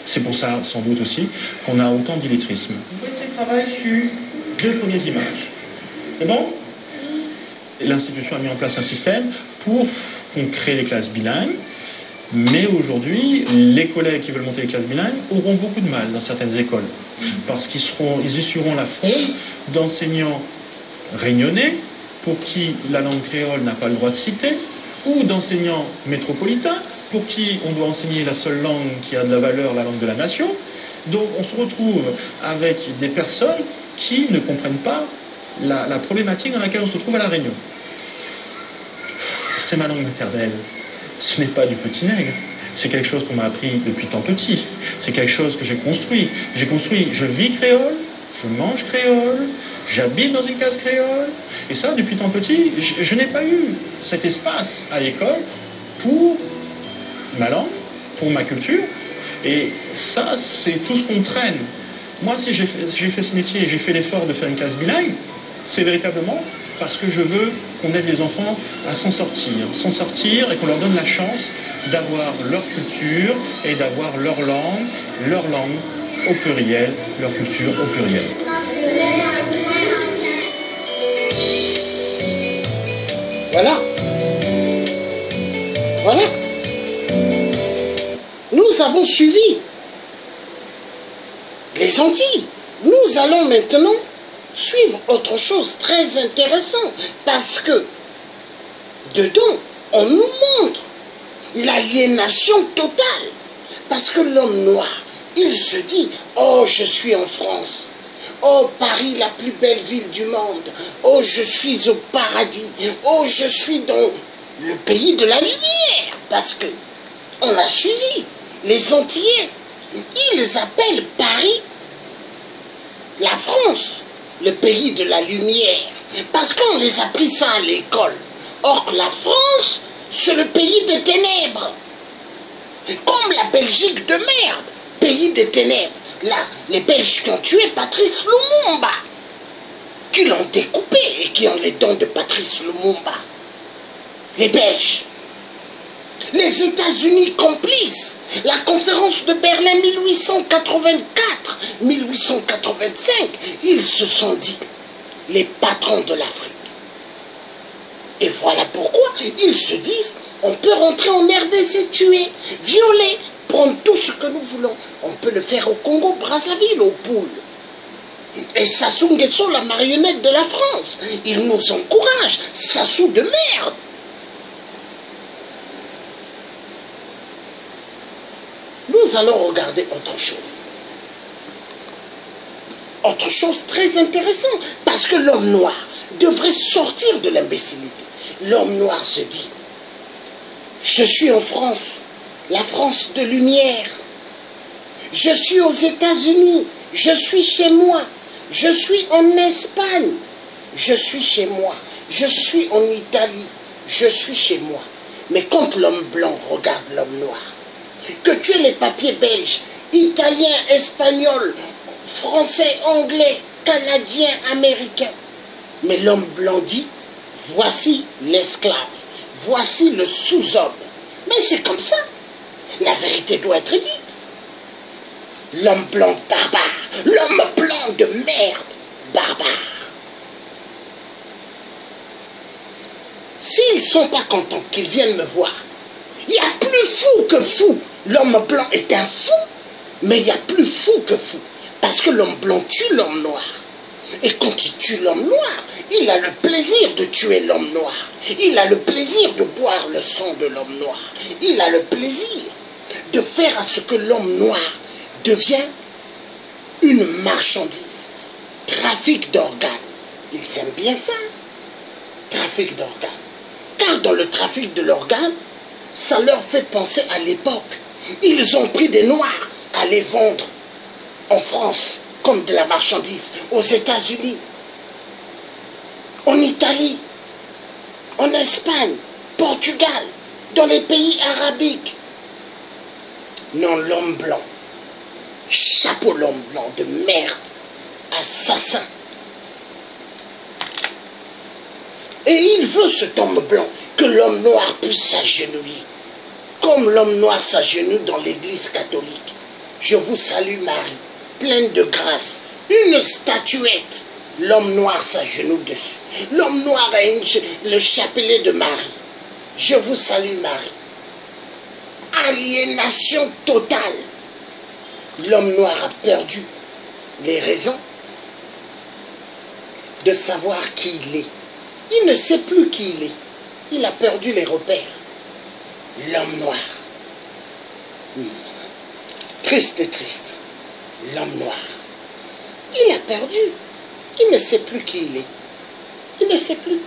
C'est pour ça, sans doute aussi, qu'on a autant d'illettrisme. Vous faites ce travail sur 2 premières images. C'est bon? L'institution a mis en place un système pour qu'on crée des classes bilingues. Mais aujourd'hui, les collègues qui veulent monter les classes bilingues auront beaucoup de mal dans certaines écoles. Parce qu'ils essuieront la fronde d'enseignants réunionnais pour qui la langue créole n'a pas le droit de citer, ou d'enseignants métropolitains pour qui on doit enseigner la seule langue qui a de la valeur, la langue de la nation. Donc on se retrouve avec des personnes qui ne comprennent pas la problématique dans laquelle on se trouve à La Réunion. C'est ma langue maternelle. Ce n'est pas du petit nègre. C'est quelque chose qu'on m'a appris depuis tant petit. C'est quelque chose que j'ai construit. Je vis créole, je mange créole, j'habite dans une case créole. Et ça, depuis tant petit, je n'ai pas eu cet espace à l'école pour ma langue, pour ma culture. Et ça, c'est tout ce qu'on traîne. Moi, si j'ai fait ce métier et j'ai fait l'effort de faire une classe bilingue, c'est véritablement parce que je veux qu'on aide les enfants à s'en sortir et qu'on leur donne la chance d'avoir leur culture et d'avoir leur langue au pluriel, leur culture au pluriel. Voilà. Voilà. Nous avons suivi les Antilles. Nous allons maintenant suivre autre chose très intéressant, parce que dedans, on nous montre l'aliénation totale. Parce que l'homme noir, il se dit, oh, je suis en France. Oh, Paris, la plus belle ville du monde. Oh, je suis au paradis. Oh, je suis dans le pays de la lumière. Parce que on a suivi les Antillais. Ils appellent Paris la France, le pays de la lumière. Parce qu'on les a pris ça à l'école. Or que la France, c'est le pays des ténèbres. Comme la Belgique de merde, pays des ténèbres. Là, les Belges qui ont tué Patrice Lumumba, qui l'ont découpé et qui ont les dents de Patrice Lumumba. Les Belges. Les États-Unis complices. La conférence de Berlin 1884-1885, ils se sont dit les patrons de l'Afrique. Et voilà pourquoi ils se disent on peut rentrer en RDC, tuer, violer, prendre tout ce que nous voulons. On peut le faire au Congo, Brazzaville, au Poule. Et Sassou Nguesso, la marionnette de la France, il nous encourage. Sassou de merde. Nous allons regarder autre chose. Autre chose très intéressante, parce que l'homme noir devrait sortir de l'imbécilité. L'homme noir se dit, je suis en France, la France de lumière. Je suis aux États-Unis, je suis chez moi. Je suis en Espagne, je suis chez moi. Je suis en Italie, je suis chez moi. Mais quand l'homme blanc regarde l'homme noir, que tu aies les papiers belges, italiens, espagnols, français, anglais, canadiens, américains. Mais l'homme blanc dit, voici l'esclave, voici le sous-homme. Mais c'est comme ça. La vérité doit être dite. L'homme blanc barbare, l'homme blanc de merde, barbare. S'ils ne sont pas contents qu'ils viennent me voir, il y a plus fou que fou. L'homme blanc est un fou, mais il y a plus fou que fou. Parce que l'homme blanc tue l'homme noir. Et quand il tue l'homme noir, il a le plaisir de tuer l'homme noir. Il a le plaisir de boire le sang de l'homme noir. Il a le plaisir de faire à ce que l'homme noir devient une marchandise. Trafic d'organes. Ils aiment bien ça. trafic d'organes. Car dans le trafic de l'organe, ça leur fait penser à l'époque. Ils ont pris des Noirs à les vendre en France comme de la marchandise, aux États-Unis, en Italie, en Espagne, Portugal, dans les pays arabiques. Non, l'homme blanc, chapeau l'homme blanc de merde, assassin. Et il veut, cet homme blanc, que l'homme noir puisse s'agenouiller, comme l'homme noir s'agenouille dans l'église catholique. Je vous salue Marie, pleine de grâce, une statuette. L'homme noir s'agenouille dessus. L'homme noir a le chapelet de Marie. Je vous salue Marie. Aliénation totale. L'homme noir a perdu les raisons de savoir qui il est. Il ne sait plus qui il est. Il a perdu les repères. L'homme noir. Triste et triste. L'homme noir. Il a perdu. Il ne sait plus qui il est. Il ne sait plus.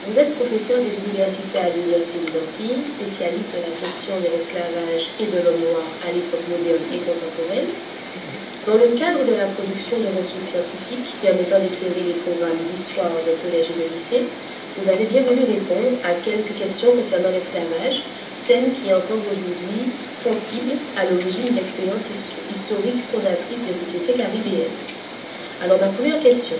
Vous êtes professeur des universités à l'Université des Antilles, spécialiste de la question de l'esclavage et de l'homme noir à l'époque moderne et contemporaine. Dans le cadre de la production de ressources scientifiques permettant d'éclairer les programmes d'histoire de collège et de lycée, vous avez bien voulu répondre à quelques questions concernant l'esclavage, thème qui est encore aujourd'hui sensible à l'origine d'expériences historiques fondatrices des sociétés caribéennes. Alors ma première question.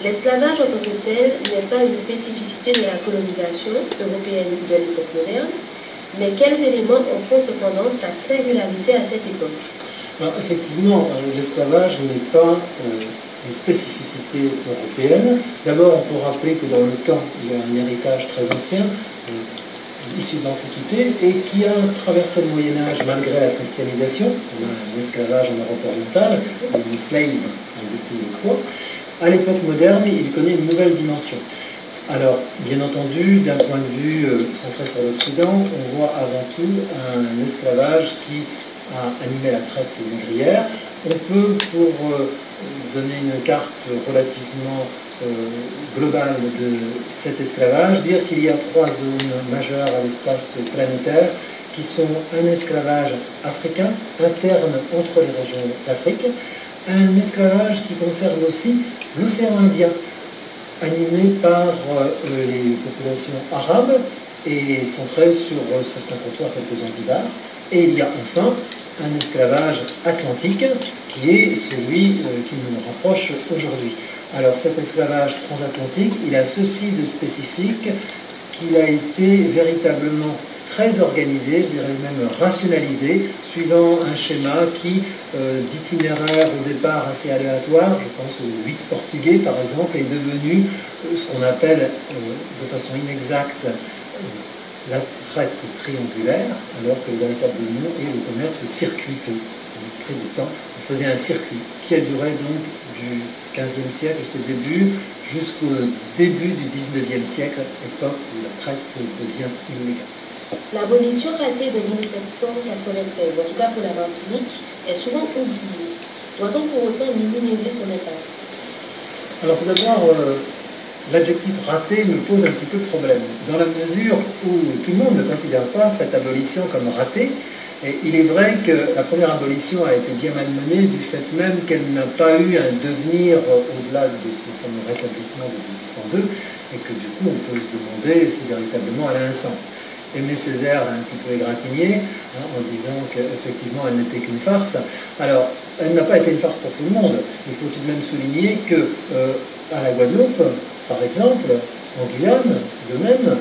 L'esclavage en tant que tel n'est pas une spécificité de la colonisation européenne de l'époque moderne, mais quels éléments en font cependant sa singularité à cette époque? Alors, effectivement, l'esclavage n'est pas une spécificité européenne. D'abord, on peut rappeler que dans le temps, il y a un héritage très ancien, issu de l'Antiquité, et qui a traversé le Moyen-Âge malgré la christianisation. On a un esclavage en Europe orientale, un slave indiqué au poids. À l'époque moderne, il connaît une nouvelle dimension. Alors, bien entendu, d'un point de vue centré sur l'Occident, on voit avant tout un esclavage qui a animé la traite négrière. On peut, pour donner une carte relativement globale de cet esclavage, dire qu'il y a 3 zones majeures à l'espace planétaire qui sont un esclavage africain, interne entre les régions d'Afrique, un esclavage qui concerne aussi l'océan Indien, animé par les populations arabes et centré sur certains comptoirs tels que Zanzibar. Et il y a enfin un esclavage atlantique qui est celui qui nous rapproche aujourd'hui. Alors cet esclavage transatlantique, il a ceci de spécifique qu'il a été véritablement très organisé, je dirais même rationalisé, suivant un schéma qui, d'itinéraire au départ assez aléatoire, je pense aux 8 Portugais par exemple, est devenu ce qu'on appelle de façon inexacte la traite triangulaire, alors que le véritable nom est le commerce circuiteux. Dans l'esprit du temps, on faisait un circuit qui a duré donc du XVe siècle, ce début, jusqu'au début du XIXe siècle, époque où la traite devient illégale. L'abolition ratée de 1793, en tout cas pour la Martinique, est souvent oubliée. Doit-on pour autant minimiser son impact? Alors tout d'abord, l'adjectif raté me pose un petit peu problème, dans la mesure où tout le monde ne considère pas cette abolition comme ratée. Et il est vrai que la première abolition a été bien malmenée du fait même qu'elle n'a pas eu un devenir au-delà de ce fameux rétablissement de 1802, et que du coup on peut se demander si véritablement elle a un sens. Aimé Césaire l'a un petit peu égratigné, en disant qu'effectivement elle n'était qu'une farce. Alors, elle n'a pas été une farce pour tout le monde. Il faut tout de même souligner que à la Guadeloupe, par exemple, en Guyane, de même,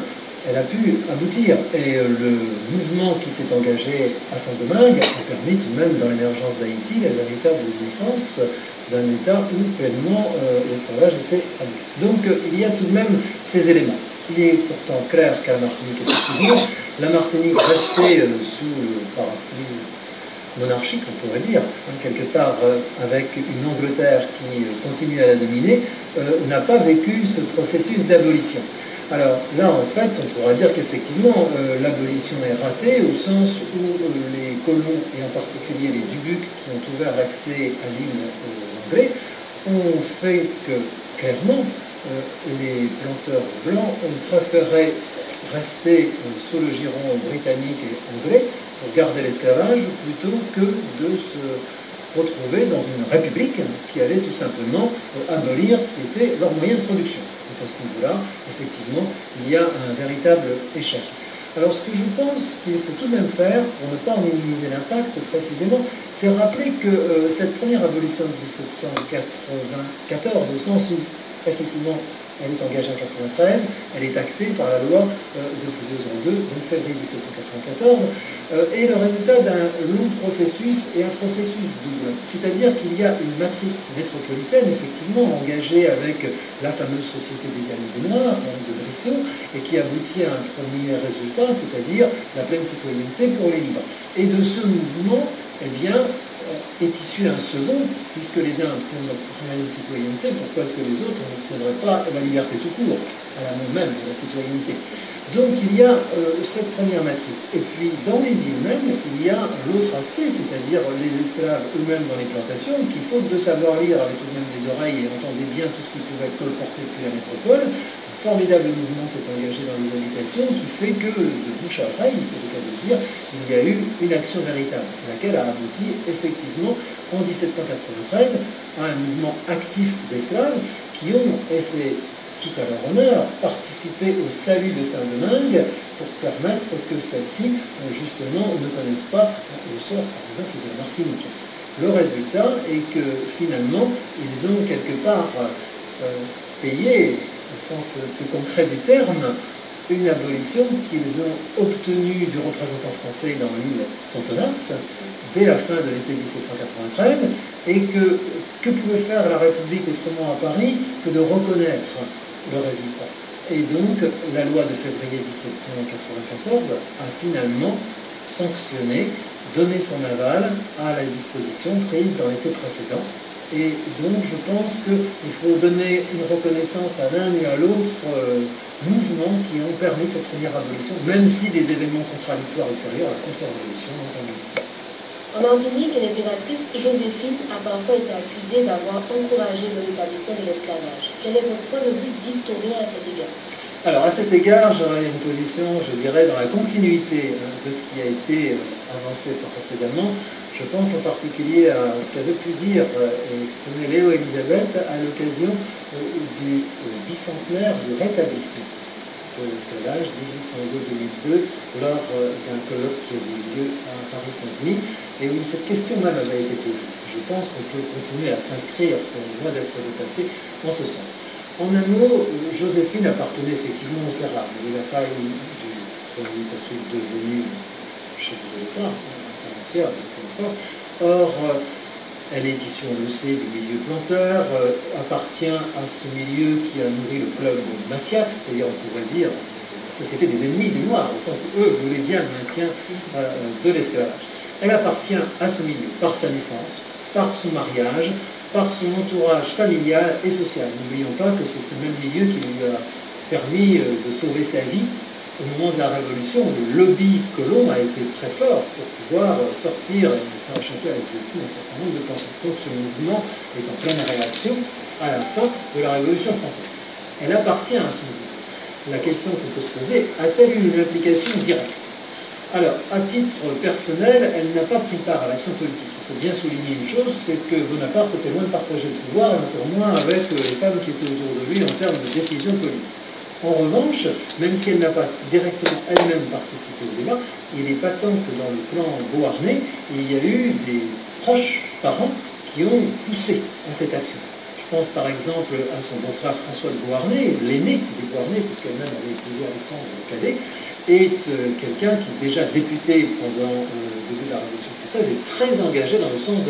elle a pu aboutir. Et le mouvement qui s'est engagé à Saint-Domingue a permis tout de même, dans l'émergence d'Haïti, la véritable naissance d'un État où pleinement l'esclavage était aboli. Donc il y a tout de même ces éléments. Il est pourtant clair qu'à la Martinique, effectivement, la Martinique restait sous le parapluie monarchique, on pourrait dire, quelque part avec une Angleterre qui continue à la dominer, n'a pas vécu ce processus d'abolition. Alors là, en fait, on pourra dire qu'effectivement, l'abolition est ratée au sens où les colons, et en particulier les Dubuques qui ont ouvert l'accès à l'île aux Anglais, ont fait que, clairement, les planteurs blancs ont préféré rester sous le giron britannique et anglais pour garder l'esclavage plutôt que de se retrouver dans une république qui allait tout simplement abolir ce qui était leur moyen de production. Donc à ce niveau-là, effectivement, il y a un véritable échec. Alors ce que je pense qu'il faut tout de même faire, pour ne pas en minimiser l'impact précisément, c'est rappeler que cette première abolition de 1794, au sens où, effectivement, elle est engagée en 1993, elle est actée par la loi de Pluvieux en 2, donc février 1794, est le résultat d'un long processus et un processus double. C'est-à-dire qu'il y a une matrice métropolitaine, effectivement, engagée avec la fameuse Société des Amis des Noirs de Brissot, et qui aboutit à un premier résultat, c'est-à-dire la pleine citoyenneté pour les libres. Et de ce mouvement, eh bien, est issu un second, puisque les uns obtiennent la pleine citoyenneté, pourquoi est-ce que les autres n'obtiendraient pas la liberté tout court, à la même de la citoyenneté? Donc il y a cette première matrice. Et puis dans les îles mêmes, il y a l'autre aspect, c'est-à-dire les esclaves eux-mêmes dans les plantations, qui, faute de savoir lire, avaient tout de même des oreilles et entendaient bien tout ce qui pouvait colporter depuis la métropole. Un formidable mouvement s'est engagé dans les habitations, qui fait que, de bouche à oreille, c'est le cas de le dire, il y a eu une action véritable, laquelle a abouti effectivement en 1793 à un mouvement actif d'esclaves qui ont, et c'est tout à leur honneur, participé au salut de Saint-Domingue pour permettre que celle-ci, justement, ne connaisse pas le sort, par exemple, de la Martinique. Le résultat est que, finalement, ils ont quelque part payé, au sens plus concret du terme, une abolition qu'ils ont obtenue du représentant français dans l'île Santonas dès la fin de l'été 1793, et que pouvait faire la République autrement à Paris que de reconnaître le résultat. Et donc, la loi de février 1794 a finalement sanctionné, donné son aval à la disposition prise dans l'été précédent. Et donc, je pense qu'il faut donner une reconnaissance à l'un et à l'autre mouvements qui ont permis cette première abolition, même si des événements contradictoires ultérieurs à la contre-révolution ont amené. En Martinique, l'impératrice Joséphine a parfois été accusée d'avoir encouragé le rétablissement de l'esclavage. Quel est votre point de vue d'historien à cet égard? Alors, à cet égard, j'aurais une position, je dirais, dans la continuité de ce qui a été avancé précédemment. Je pense en particulier à ce qu'avait pu dire et exprimer Léo Elisabeth à l'occasion du bicentenaire du rétablissement de l'esclavage, 1802-2002, lors d'un colloque qui avait eu lieu à Paris-Saint-Denis, et où cette question même avait été posée. Je pense qu'on peut continuer à s'inscrire, c'est loin d'être dépassé, en ce sens. En un mot, Joséphine appartenait effectivement au Serra. Il y avait la faille du premier consul devenu chef de l'État, intermédiaire, Or, elle est issue, on le sait, du milieu planteur, appartient à ce milieu qui a nourri le club Massiac, c'est-à-dire, on pourrait dire, la société des ennemis des Noirs, au sens où eux voulaient bien le maintien de l'esclavage. Elle appartient à ce milieu par sa naissance, par son mariage, par son entourage familial et social. N'oublions pas que c'est ce même milieu qui lui a permis de sauver sa vie au moment de la Révolution. Le lobby colon a été très fort pour pouvoir sortir et faire échapper à la guillotine un certain nombre de planteurs. Donc ce mouvement est en pleine réaction à la fin de la Révolution française. Elle appartient à ce mouvement. La question qu'on peut se poser, a-t-elle eu une implication directe? Alors, à titre personnel, elle n'a pas pris part à l'action politique. Il faut bien souligner une chose, c'est que Bonaparte était loin de partager le pouvoir, et encore moins avec les femmes qui étaient autour de lui en termes de décision politique. En revanche, même si elle n'a pas directement elle-même participé au débat, il est patent que dans le clan Beauharnais, il y a eu des proches parents qui ont poussé à cette action. Je Je pense par exemple à son beau-frère François de Beauharnais, l'aîné des Beauharnais, puisqu'elle-même avait épousé Alexandre Cadet, est quelqu'un qui, déjà député pendant le début de la Révolution française, est très engagé dans le sens de